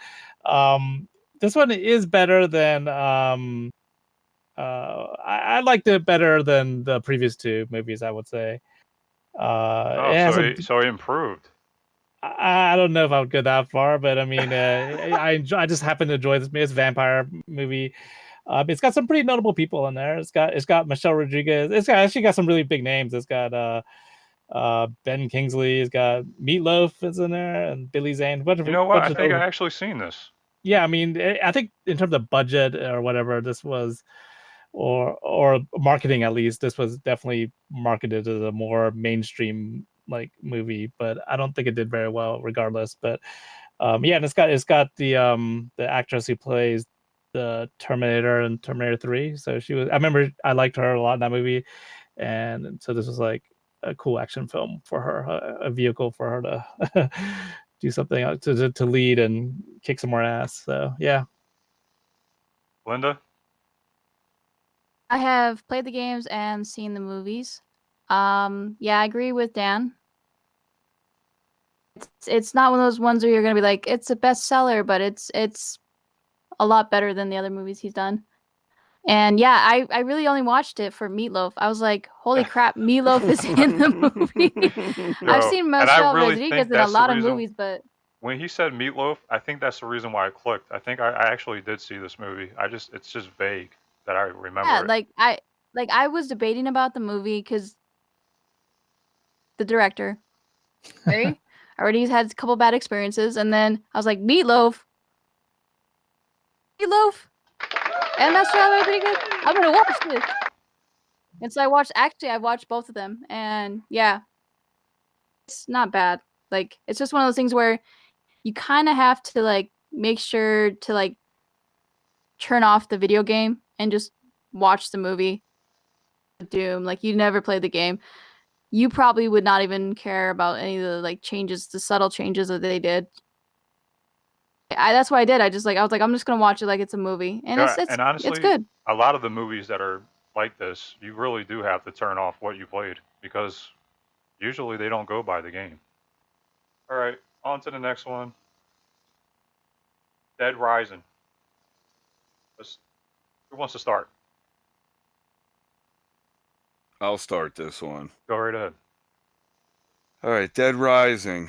this one is better than I liked it better than the previous 2 movies, I would say. Oh, It has so he improved. I don't know if I would go that far, but I mean, I just happen to enjoy this. It's a vampire movie. It's got some pretty notable people in there. It's got Michelle Rodriguez. It's actually got some really big names. It's got Ben Kingsley. It's got Meatloaf is in there, and Billy Zane. You know what? I think I actually seen this. Yeah, I mean, I think in terms of budget or whatever, this was, or marketing at least, this was definitely marketed as a more mainstream like movie, but I don't think it did very well regardless. But yeah, and it's got the actress who plays the Terminator in Terminator 3. So I remember I liked her a lot in that movie, and so this was like a cool action film for her, a vehicle for her to do something to lead and kick some more ass. So yeah. Linda. I have played the games and seen the movies. Yeah, I agree with Dan. It's not one of those ones where you're gonna be like, it's a bestseller, but it's a lot better than the other movies he's done. And yeah, I really only watched it for Meatloaf. I was like, holy crap, Meatloaf is in the movie. I've Yo, seen and I Michelle really Rodriguez think in a that's the lot of reason. movies, but When he said Meatloaf, I think that's the reason why I clicked. I think I actually did see this movie. It's just vague that I remember yeah, it. I was debating about the movie because the director, right, already had a couple bad experiences, and then I was like, Meatloaf, and Michelle Rodriguez, I'm gonna watch this. And so I watched both of them, and yeah, it's not bad. Like, it's just one of those things where you kind of have to like make sure to like turn off the video game and just watch the movie. Doom, like you never played the game. you probably would not even care about any of the like changes, the subtle changes that they did. That's what I did. I was like, I'm just gonna watch it like it's a movie, and Yeah, it's and honestly, good. a lot of the movies that are like this, you really do have to turn off what you played because usually they don't go by the game. All right, on to the next one. Dead Rising. Who wants to start? I'll start this one. Go right ahead. All right, Dead Rising.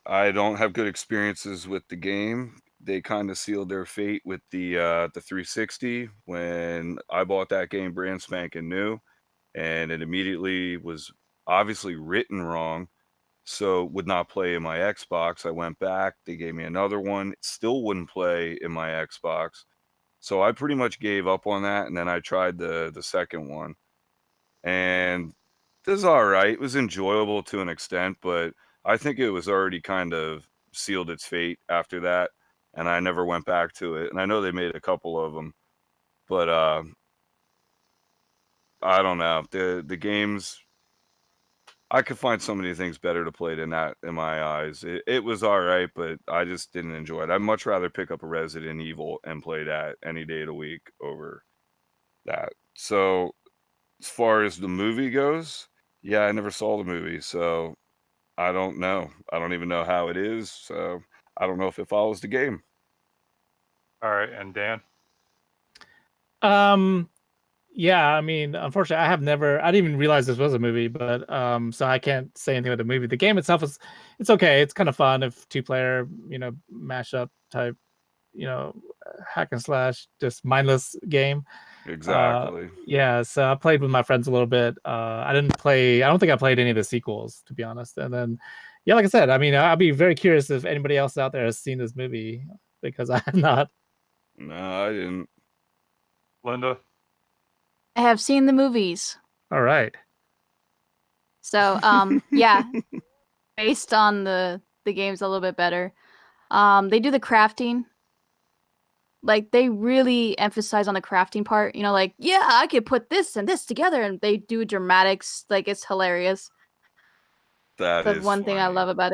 I don't have good experiences with the game. They kind of sealed their fate with the 360 when I bought that game brand spanking new, and it immediately was obviously written wrong, so would not play in my Xbox. I went back, they gave me another one, it still wouldn't play in my Xbox. So I pretty much gave up on that, and then I tried the second one. And it was all right. It was enjoyable to an extent, but I think it was already kind of sealed its fate after that, and I never went back to it. And I know they made a couple of them, but I don't know. The games, I could find so many things better to play than that in my eyes. It was all right, but I just didn't enjoy it. I'd much rather pick up a Resident Evil and play that any day of the week over that. So as far as the movie goes, yeah, I never saw the movie, so I don't know. I don't even know how it is, so I don't know if it follows the game. All right, and Dan. Yeah, I mean, unfortunately, I didn't even realize this was a movie, but so I can't say anything about the movie. The game itself it's okay. It's kind of fun if 2-player, mashup type, hack and slash, just mindless game. Exactly. Yeah, so I played with my friends a little bit. I don't think I played any of the sequels, to be honest. And then, yeah, like I said, I mean, I'll be very curious if anybody else out there has seen this movie, because I have not. No, I didn't. Linda. I have seen the movies. All right. So, yeah, based on the games a little bit better. They do the crafting. Like, they really emphasize on the crafting part. Like, yeah, I could put this and this together, and they do dramatics. Like, it's hilarious. That That's is one thing I funny. love about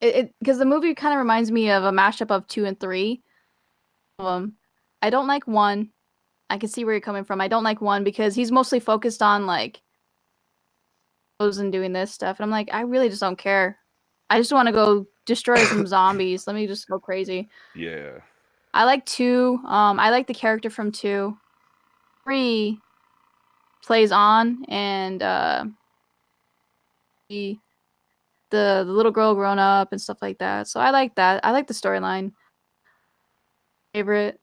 it. Because the movie kind of reminds me of a mashup of 2 and 3. I don't like 1. I can see where you're coming from. I don't like 1 because he's mostly focused on like and doing this stuff, and I'm like, I really just don't care. I just want to go destroy some zombies. Let me just go crazy. Yeah. I like 2. I like the character from 2. 3 plays on, and the little girl grown up and stuff like that. So I like that. I like the storyline. Favorite.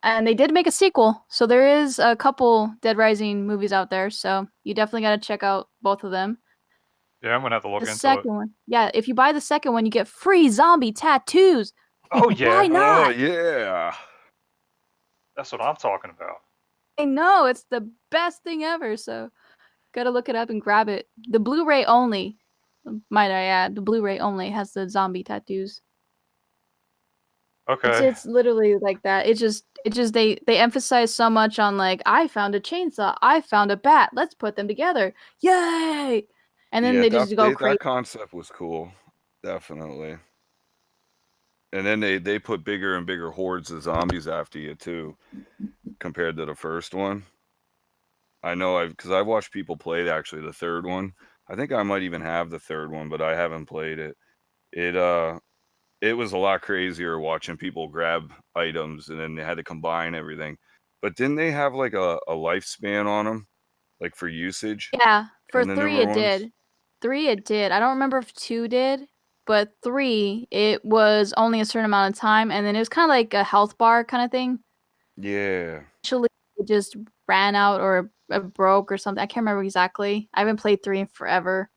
And they did make a sequel, so there is a couple Dead Rising movies out there. So you definitely got to check out both of them. Yeah, I'm gonna have to look The into it. second one, yeah. If you buy the second one, you get free zombie tattoos. Oh yeah. Why not? Oh yeah. That's what I'm talking about. I know, it's the best thing ever. So gotta look it up and grab it. The Blu-ray only, might I add, the Blu-ray only has the zombie tattoos. Okay. It's literally like that. It just they emphasize so much on like, I found a chainsaw, I found a bat, let's put them together, yay! And then Yeah, they just go crazy. that concept was cool. Definitely. And then they put bigger and bigger hordes of zombies after you too, compared to the first one. I know because I've watched people play actually the third one. I think I might even have the third one, but I haven't played it. It was a lot crazier watching people grab items and then they had to combine everything. But didn't they have like a lifespan on them, like for usage? Yeah, for In the 3 newer it ones? did. 3 it did. I don't remember if 2 did, but 3 it was only a certain amount of time, and then it was kind of like a health bar kind of thing. Yeah. Actually, it just ran out or broke or something. I can't remember exactly. I haven't played 3 in forever.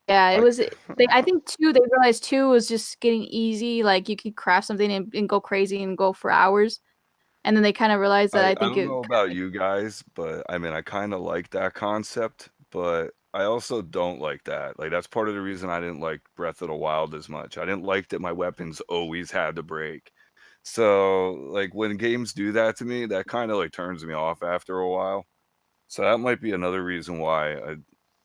Yeah, it was. I think 2. They realized 2 was just getting easy. Like, you could craft something and go crazy and go for hours, and then they kind of realized that I I think don't it. know about you guys, but I mean, I kind of like that concept, but I also don't like that. Like, that's part of the reason I didn't like Breath of the Wild as much. I didn't like that my weapons always had to break. So, like, when games do that to me, that kind of like turns me off after a while. So that might be another reason why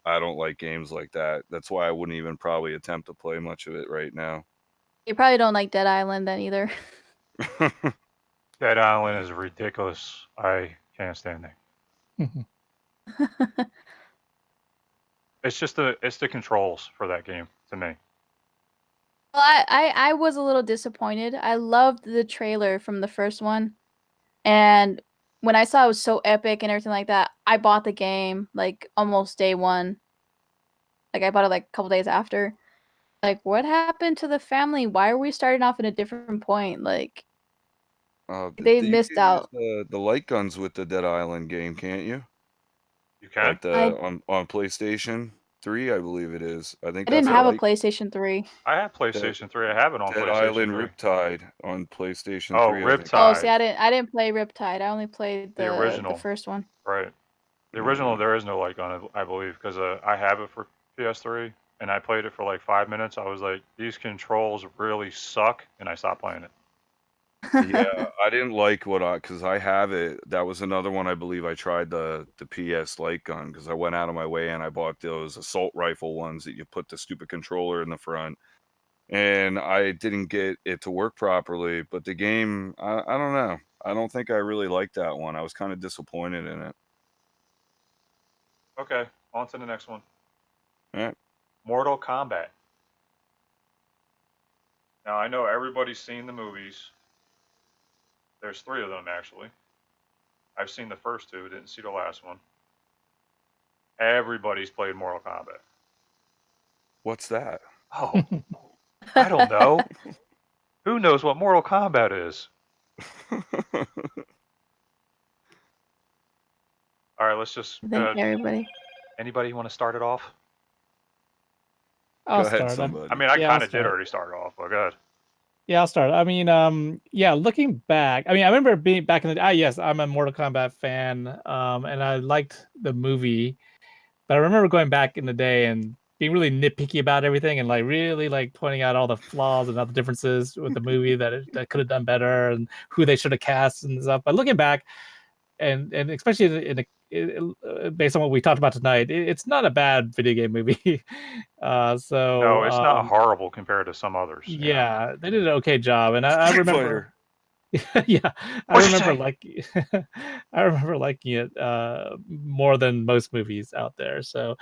I don't like games like that. That's why I wouldn't even probably attempt to play much of it right now. You probably don't like Dead Island then either. Dead Island is ridiculous. I can't stand it. It's just the controls for that game to me. Well, I was a little disappointed. I loved the trailer from the first one. And when I saw it was so epic and everything like that, I bought the game like almost day one. Like I bought it like a couple days after. Like, what happened to the family? Why are we starting off at a different point? Like, they You missed can use out. the light guns with the Dead Island game, can't you? You can? Like the on PlayStation 3, I believe it is. I think I that's didn't the have a light PlayStation 3. I have PlayStation 3. I have it on Dead PlayStation Island 3. Riptide on PlayStation Oh, 3. I think. Oh, see, Riptide. I didn't play Riptide. I only played The the original. first one. Right. The original, Yeah. there is no light gun, I believe, because I have it for PS3, and I played it for like 5 minutes. I was like, these controls really suck, and I stopped playing it. Yeah, I didn't like because I have it. That was another one I believe I tried the PS light gun because I went out of my way and I bought those assault rifle ones that you put the stupid controller in the front, and I didn't get it to work properly. But the game, I don't know. I don't think I really liked that one. I was kind of disappointed in it. Okay, on to the next one. All right. Mortal Kombat. Now, I know everybody's seen the movies. There's 3 of them, actually. I've seen the first 2, didn't see the last one. Everybody's played Mortal Kombat. What's that? Oh, I don't know. Who knows what Mortal Kombat is? All right, let's just. Thank you, everybody. Anybody want to start it off? I'll Go ahead, start. somebody. I mean, I Yeah, kind I'll of did start. already start off, but go ahead. Yeah, I'll start. I mean, yeah, looking back, I mean, I remember being back in the yes, I'm a Mortal Kombat fan, and I liked the movie, but I remember going back in the day and being really nitpicky about everything and like really like pointing out all the flaws and all the differences with the movie that could have done better and who they should have cast and stuff. But looking back, and especially based on what we talked about tonight, it's not a bad video game movie. No, it's not horrible compared to some others. Yeah, they did an okay job, and I remember. Yeah, I What'd you remember say? liking. I remember liking it more than most movies out there. So,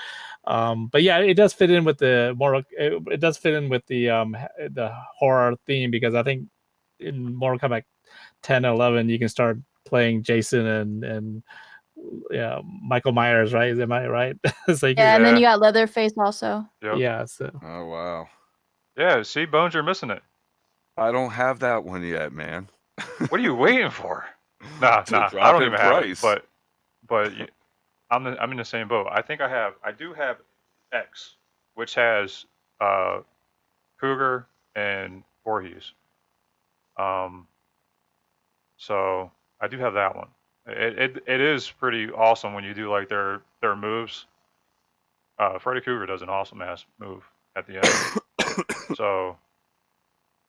but yeah, it does fit in with the Mortal. It does fit in with the horror theme because I think in Mortal Kombat 10 and 11 you can start playing Jason and yeah, Michael Myers, right? Am I right? So you can, Yeah, and then you got Leatherface also. Yep. yeah. So Oh wow. Yeah, see, Bones, you're missing it. I don't have that one yet, man. What are you waiting for? Nah, To I drop don't in even have it. price. But I'm in the same boat. I think I do have X, which has Cougar and Voorhees. So I do have that one. It is pretty awesome when you do like their moves. Freddy Cougar does an awesome ass move at the end. So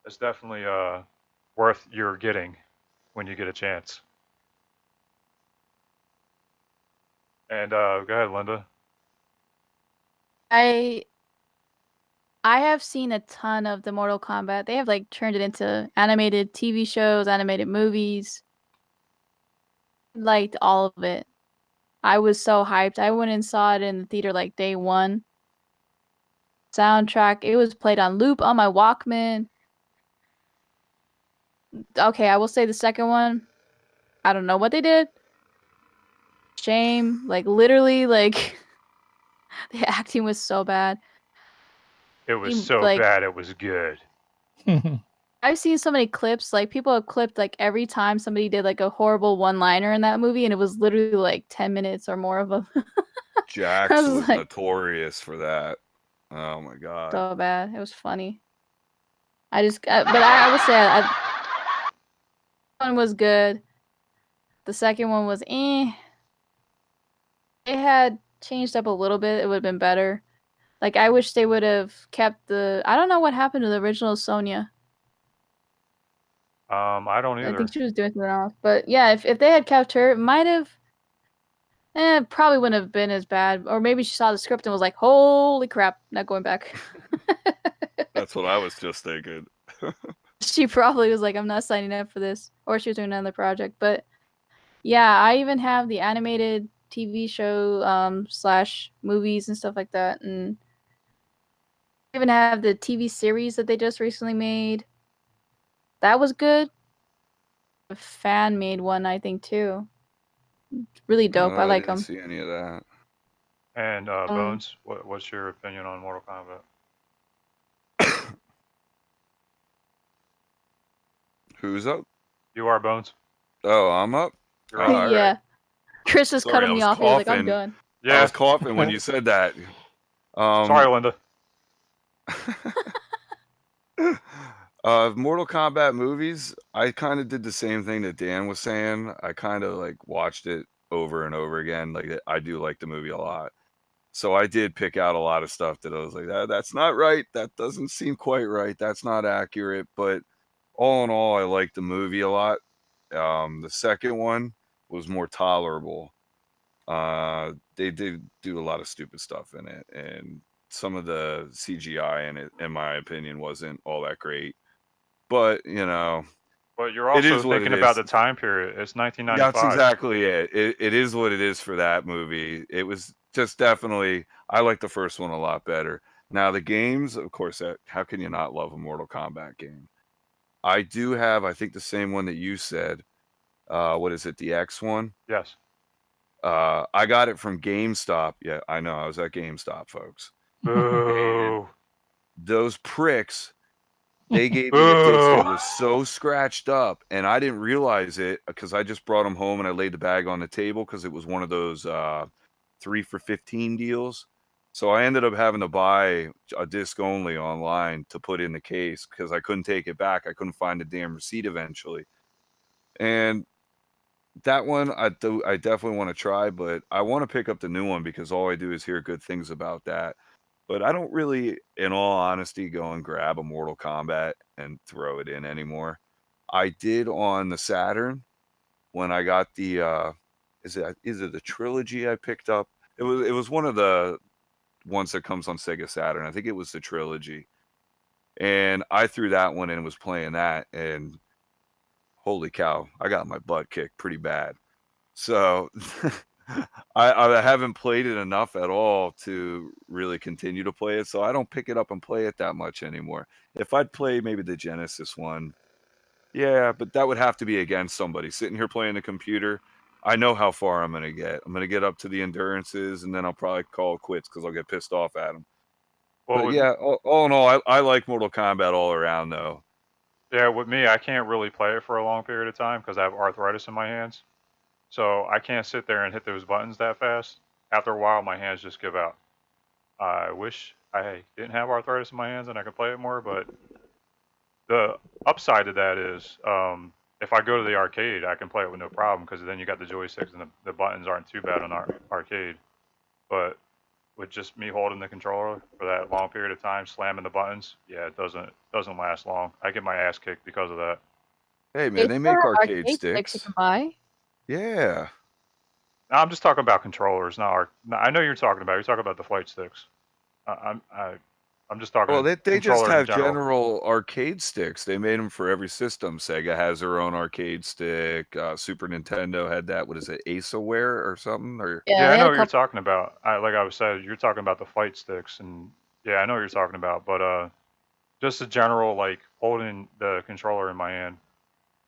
it's definitely worth your getting when you get a chance. And go ahead, Linda. I have seen a ton of the Mortal Kombat. They have like turned it into animated TV shows, animated movies. Liked all of it. I was so hyped. I went and saw it in the theater like day one. Soundtrack, it was played on loop on my Walkman. Okay, I will say the second one, I don't know what they did. Shame. Like literally, like the acting was so bad. It was so Like bad it was good. I've seen so many clips, like people have clipped like every time somebody did like a horrible one-liner in that movie, and it was literally like 10 minutes or more of them. Jax I was was like, notorious for that. Oh my god. so bad. It was funny. But I would say one was good. The second one was eh. It had changed up a little bit. It would have been better. Like I wish they would have kept I don't know what happened to the original Sonya. I don't I either. think she was doing something else. But yeah, if they had kept her, it might have It probably wouldn't have been as bad. Or maybe she saw the script and was like, holy crap, not going back. That's what I was just thinking. She probably was like, I'm not signing up for this. Or she was doing another project. But yeah, I even have the animated TV show / movies and stuff like that. And I even have the TV series that they just recently made. That was good. A fan made one, I think, too. Really dope. I I like didn't them. see any of that. And Bones, what's your opinion on Mortal Kombat? Who's up? You are Bones. Oh, I'm up. You're Oh, up. all Yeah. right. Chris was Sorry, cutting I me was off. He was like, I'm coughing. done. I Yeah. was coughing when you said that. Sorry, Linda. Mortal Kombat movies, I kind of did the same thing that Dan was saying. I kind of like watched it over and over again. Like I do like the movie a lot. So I did pick out a lot of stuff that I was like, that's not right. That doesn't seem quite right. That's not accurate. But all in all, I liked the movie a lot. The second one was more tolerable. They did do a lot of stupid stuff in it, and some of the CGI in it, in my opinion, wasn't all that great. But But you're it also is what it thinking about is. the time period. It's That's 1995. exactly it. It is what it is for that movie. It was just definitely. I like the first one a lot better. Now the games, of course, how can you not love a Mortal Kombat game? I do have, I think, the same one that you said. What is it? The X one. Yes. I got it from GameStop. Yeah, I know. I was at GameStop, folks. Boo. Those pricks, they gave me a disc Boo. that was so scratched up, and I didn't realize it because I just brought them home and I laid the bag on the table because it was one of those 3 for $15 deals. So I ended up having to buy a disc only online to put in the case because I couldn't take it back. I couldn't find the damn receipt eventually. And that one I definitely want to try, but I want to pick up the new one because all I do is hear good things about that. But I don't really, in all honesty, go and grab a Mortal Kombat and throw it in anymore. I did on the Saturn when I got the is it the trilogy I picked up? It was one of the ones that comes on Sega Saturn. I think it was the trilogy. And I threw that one in and was playing that, and holy cow, I got my butt kicked pretty bad. So I haven't played it enough at all to really continue to play it. So I don't pick it up and play it that much anymore. If I'd play maybe the Genesis one, yeah, but that would have to be against somebody sitting here playing the computer. I know how far I'm going to get. I'm going to get up to the endurances, and then I'll probably call it quits because I'll get pissed off at them. Well, But yeah, all in all, I like Mortal Kombat all around, though. yeah, with me, I can't really play it for a long period of time because I have arthritis in my hands. So I can't sit there and hit those buttons that fast. After a while, my hands just give out. I wish I didn't have arthritis in my hands and I could play it more, but the upside to that is if I go to the arcade, I can play it with no problem because then you got the joysticks and the buttons aren't too bad on our arcade. But with just me holding the controller for that long period of time, slamming the buttons, yeah, it doesn't last long. I get my ass kicked because of that. Hey, man, they make arcade you sticks. can buy. Yeah. Now, I'm just talking about controllers, I know you're talking about the flight sticks. I'm just talking Well, they just controller in have general. arcade sticks. They made them for every system. Sega has their own arcade stick. Super Nintendo had that. What is it, AceWare or something? Or Yeah, they I know had a what you're couple. talking about. Like I was saying, you're talking about the flight sticks, and yeah, I know what you're talking about. But just the general like holding the controller in my hand,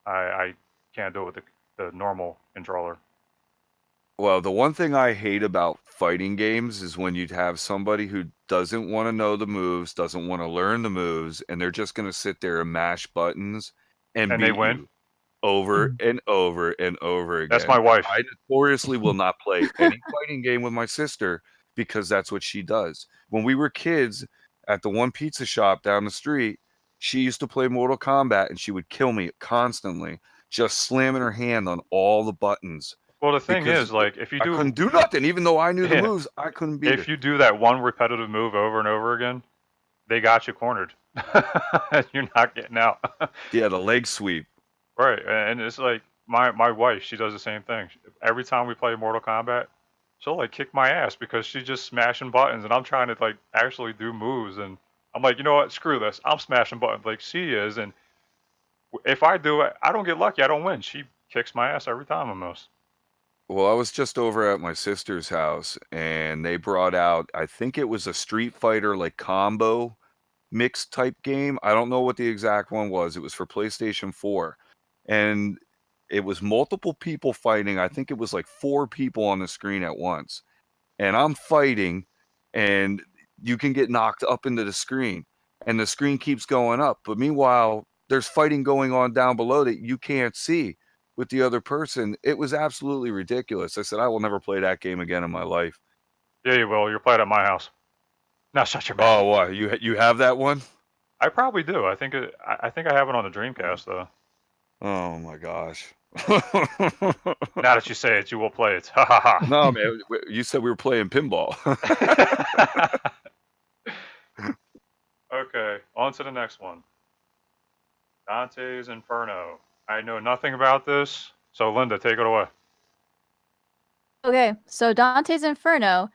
I can't do it with the normal controller. well, the one thing I hate about fighting games is when you'd have somebody who doesn't want to know the moves, doesn't want to learn the moves, and they're just going to sit there and mash buttons and And they beat win. you over and over and over That's again. my wife. I notoriously will not play any fighting game with my sister because that's what she does. When we were kids at the one pizza shop down the street, she used to play Mortal Kombat and she would kill me constantly, just slamming her hand on all the buttons Well, the thing because is, like, if you I couldn't do, do nothing. Even though I knew the yeah, moves, I couldn't beat if her. you do that one repetitive move over and over again, they got you cornered. You're not getting out. Yeah, the leg sweep. Right, and it's like my wife, she does the same thing. Every time we play Mortal Kombat, she'll like kick my ass because she's just smashing buttons and I'm trying to like actually do moves, and I'm like, you know what, screw this, I'm smashing buttons like she is, and if I do it, I don't get lucky, I don't win. She kicks my ass every time almost. Well, I was just over at my sister's house and they brought out, I think it was a Street Fighter like combo mixed type game. I don't know what the exact one was. It was for PlayStation 4. And it was multiple people fighting. I think it was like 4 people on the screen at once. And I'm fighting and you can get knocked up into the screen and the screen keeps going up. But meanwhile, there's fighting going on down below that you can't see with the other person. It was absolutely ridiculous. I said, I will never play that game again in my life. Yeah, you will. You're playing at my house. Now shut your mouth. Oh, what? You have that one? I probably do. I think I think I have it on the Dreamcast though. Oh my gosh. Now that you say it, you will play it. Ha ha ha. No, man. You said we were playing pinball. Okay, on to the next one. Dante's Inferno. I know nothing about this, so Linda, take it away. Okay, so Dante's Inferno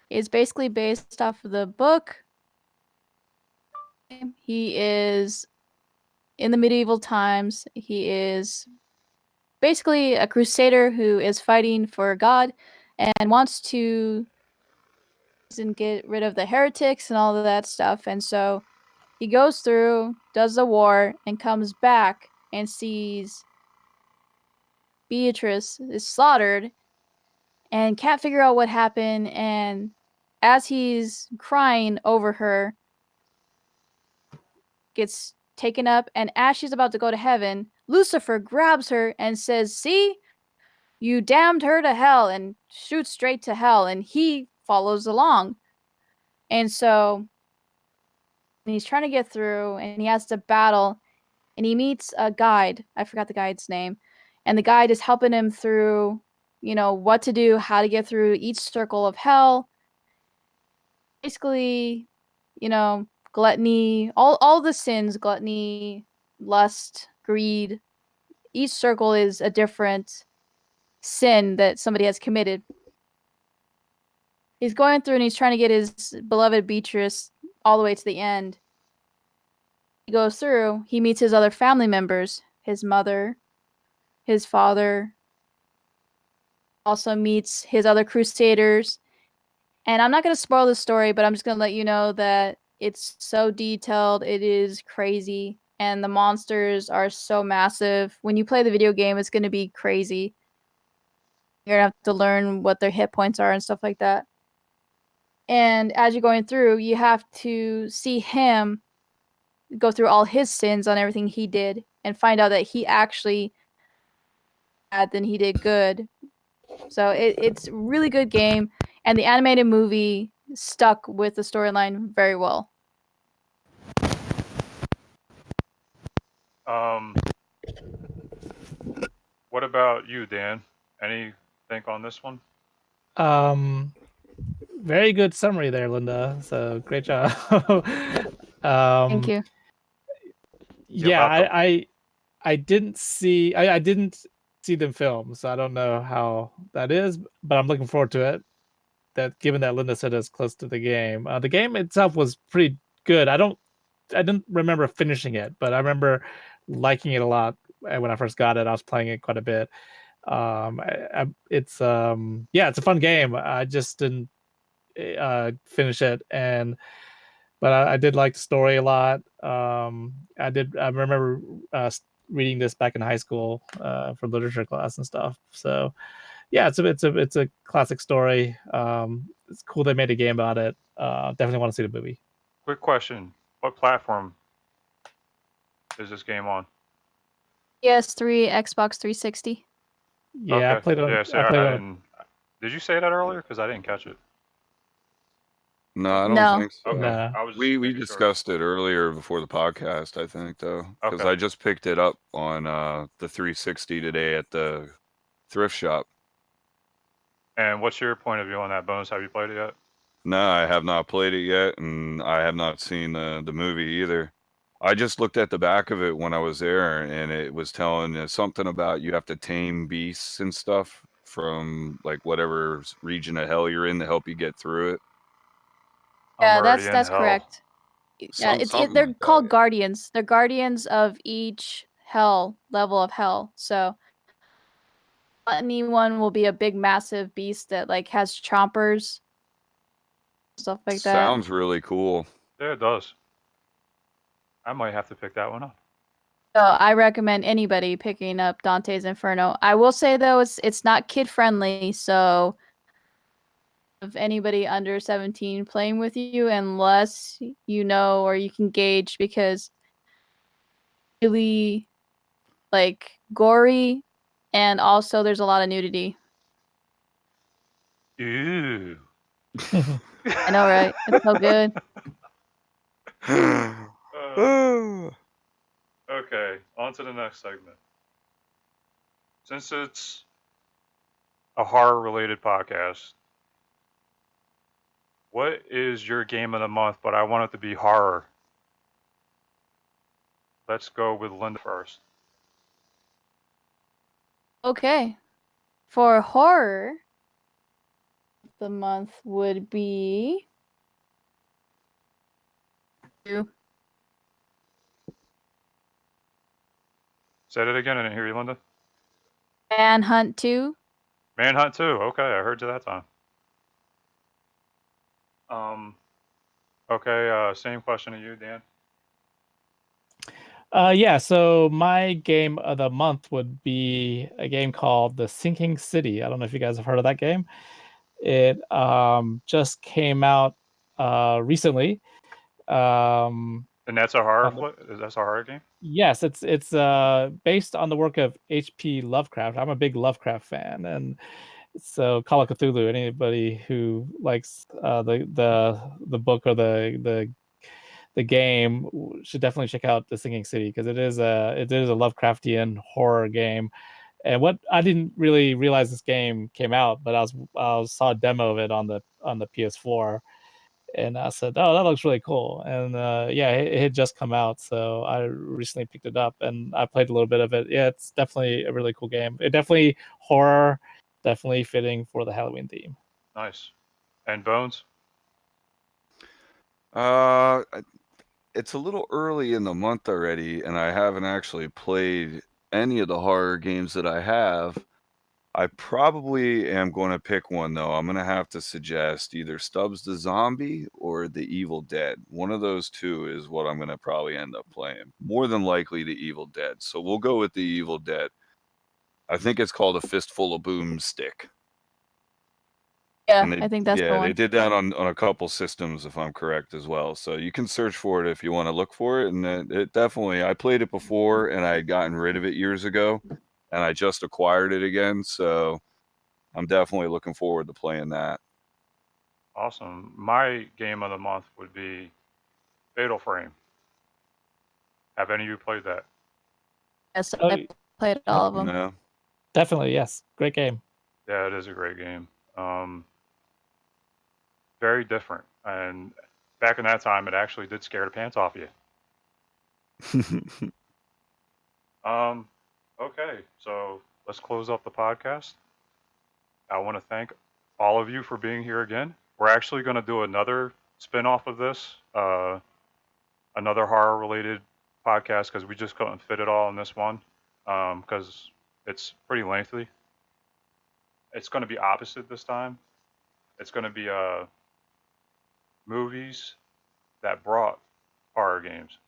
is basically based off of the book. He is in the medieval times. He is basically a crusader who is fighting for God and wants to get rid of the heretics and all of that stuff. And so he goes through, does the war, and comes back and sees Beatrice is slaughtered and can't figure out what happened. And as he's crying over her, gets taken up, and as she's about to go to heaven, Lucifer grabs her and says, "See, you damned her to hell," and shoots straight to hell, and he follows along. And so he's trying to get through, and he has to battle, and he meets a guide. I forgot the guide's name. And the guide is helping him through, what to do, how to get through each circle of hell. Basically, gluttony, all the sins, gluttony, lust, greed. Each circle is a different sin that somebody has committed. He's going through and he's trying to get his beloved Beatrice all the way to the end. He goes through, he meets his other family members, his mother, his father, also meets his other crusaders. And I'm not going to spoil the story, but I'm just going to let you know that it's so detailed. It is crazy. And the monsters are so massive. When you play the video game, it's going to be crazy. You're going to have to learn what their hit points are and stuff like that. And as you're going through, you have to see him go through all his sins on everything he did and find out that he actually bad than he did good. So it's a really good game, and the animated movie stuck with the storyline very well. What about you, Dan? Anything on this one? Very good summary there, Linda. So great job. Thank you. Yeah, I didn't see I didn't see them film, so I don't know how that is, but I'm looking forward to it. That given that Linda said it's close to the game itself was pretty good. I didn't remember finishing it, but I remember liking it a lot when I first got it. I was playing it quite a bit. It's it's a fun game. I just didn't finish it, but I did like the story a lot. I remember reading this back in high school for literature class and stuff. So yeah, it's a classic story. It's cool they made a game about it. Definitely want to see the movie. Quick question: what platform is this game on? PS3, Xbox 360. Yeah, okay. I played it on. Yeah, so I played I it on. didn't. Did you say that earlier? Because I didn't catch it. No, I don't No. think so. Okay. No. I was just We making sure. discussed it earlier before the podcast, I think, though, because Okay. I just picked it up on the 360 today at the thrift shop. And what's your point of view on that, Bones? Have you played it yet? No, I have not played it yet, and I have not seen the movie either. I just looked at the back of it when I was there, and it was telling something about you have to tame beasts and stuff from like whatever region of hell you're in to help you get through it. I'm Yeah, already in that's hell. correct. Yeah, Something they're like called that. guardians. They're guardians of each level of hell. So anyone will be a big, massive beast that like has chompers, stuff like that. Sounds really cool. Yeah, it does. I might have to pick that one up. So I recommend anybody picking up Dante's Inferno. I will say though, it's not kid friendly, so of anybody under 17 playing with you unless you know or you can gauge, because really like gory, and also there's a lot of nudity. Ew. I know, right? It's so good. Okay, on to the next segment. Since it's a horror-related podcast, what is your game of the month? But I want it to be horror. Let's go with Linda first. Okay. For horror, the month would be Say it again. I didn't hear you, Linda. Manhunt 2. Manhunt 2. Okay, I heard you that time. Okay, same question to you, Dan. Yeah, so my game of the month would be a game called The Sinking City. I don't know if you guys have heard of that game. It just came out recently. And that's a horror on the- That's a horror game? Yes, it's based on the work of H.P. Lovecraft. I'm a big Lovecraft fan, and so Call of Cthulhu. Anybody who likes the book or the game should definitely check out The Sinking City, because it is a Lovecraftian horror game. And what I didn't really realize this game came out, but I saw a demo of it on the PS4, and I said, "Oh, that looks really cool." And yeah, it had just come out, so I recently picked it up and I played a little bit of it. Yeah, it's definitely a really cool game. It definitely horror, definitely fitting for the Halloween theme. Nice. And Bones? It's a little early in the month already, and I haven't actually played any of the horror games that I have. I probably am going to pick one, though. I'm going to have to suggest either Stubbs the Zombie or The Evil Dead. One of those two is what I'm going to probably end up playing. More than likely The Evil Dead. So we'll go with The Evil Dead. I think it's called A Fistful of Boomstick. Yeah, And I think that's the they one. did that on a couple systems, if I'm correct, as well. So you can search for it if you want to look for it. And it definitely, I played it before, and I had gotten rid of it years ago, and I just acquired it again. So I'm definitely looking forward to playing that. Awesome. My game of the month would be Fatal Frame. Have any of you played that? Yes, Oh, I played all of them. No. definitely, yes, great game. Yeah, it is a great game. Very different. And back in that time, it actually did scare the pants off you. Okay, so let's close up the podcast. I want to thank all of you for being here again. We're actually going to do another spin-off of this, another horror-related podcast, because we just couldn't fit it all in this one, because it's pretty lengthy. It's going to be opposite this time. It's going to be movies that brought horror games.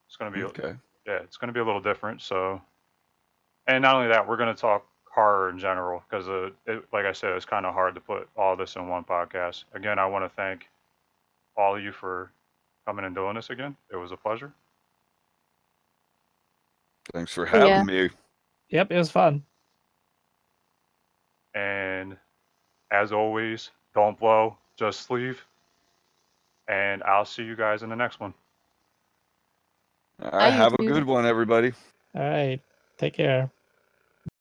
It's going to be Okay. yeah, it's going to be a little different. So, and not only that, we're going to talk horror in general, because like I said, it's kind of hard to put all this in one podcast. Again, I want to thank all of you for coming and doing this again. It was a pleasure. Thanks for having me. Yep, it was fun. And as always, don't blow, just sleeve. And I'll see you guys in the next one. All right, have a good one, everybody. All right, take care.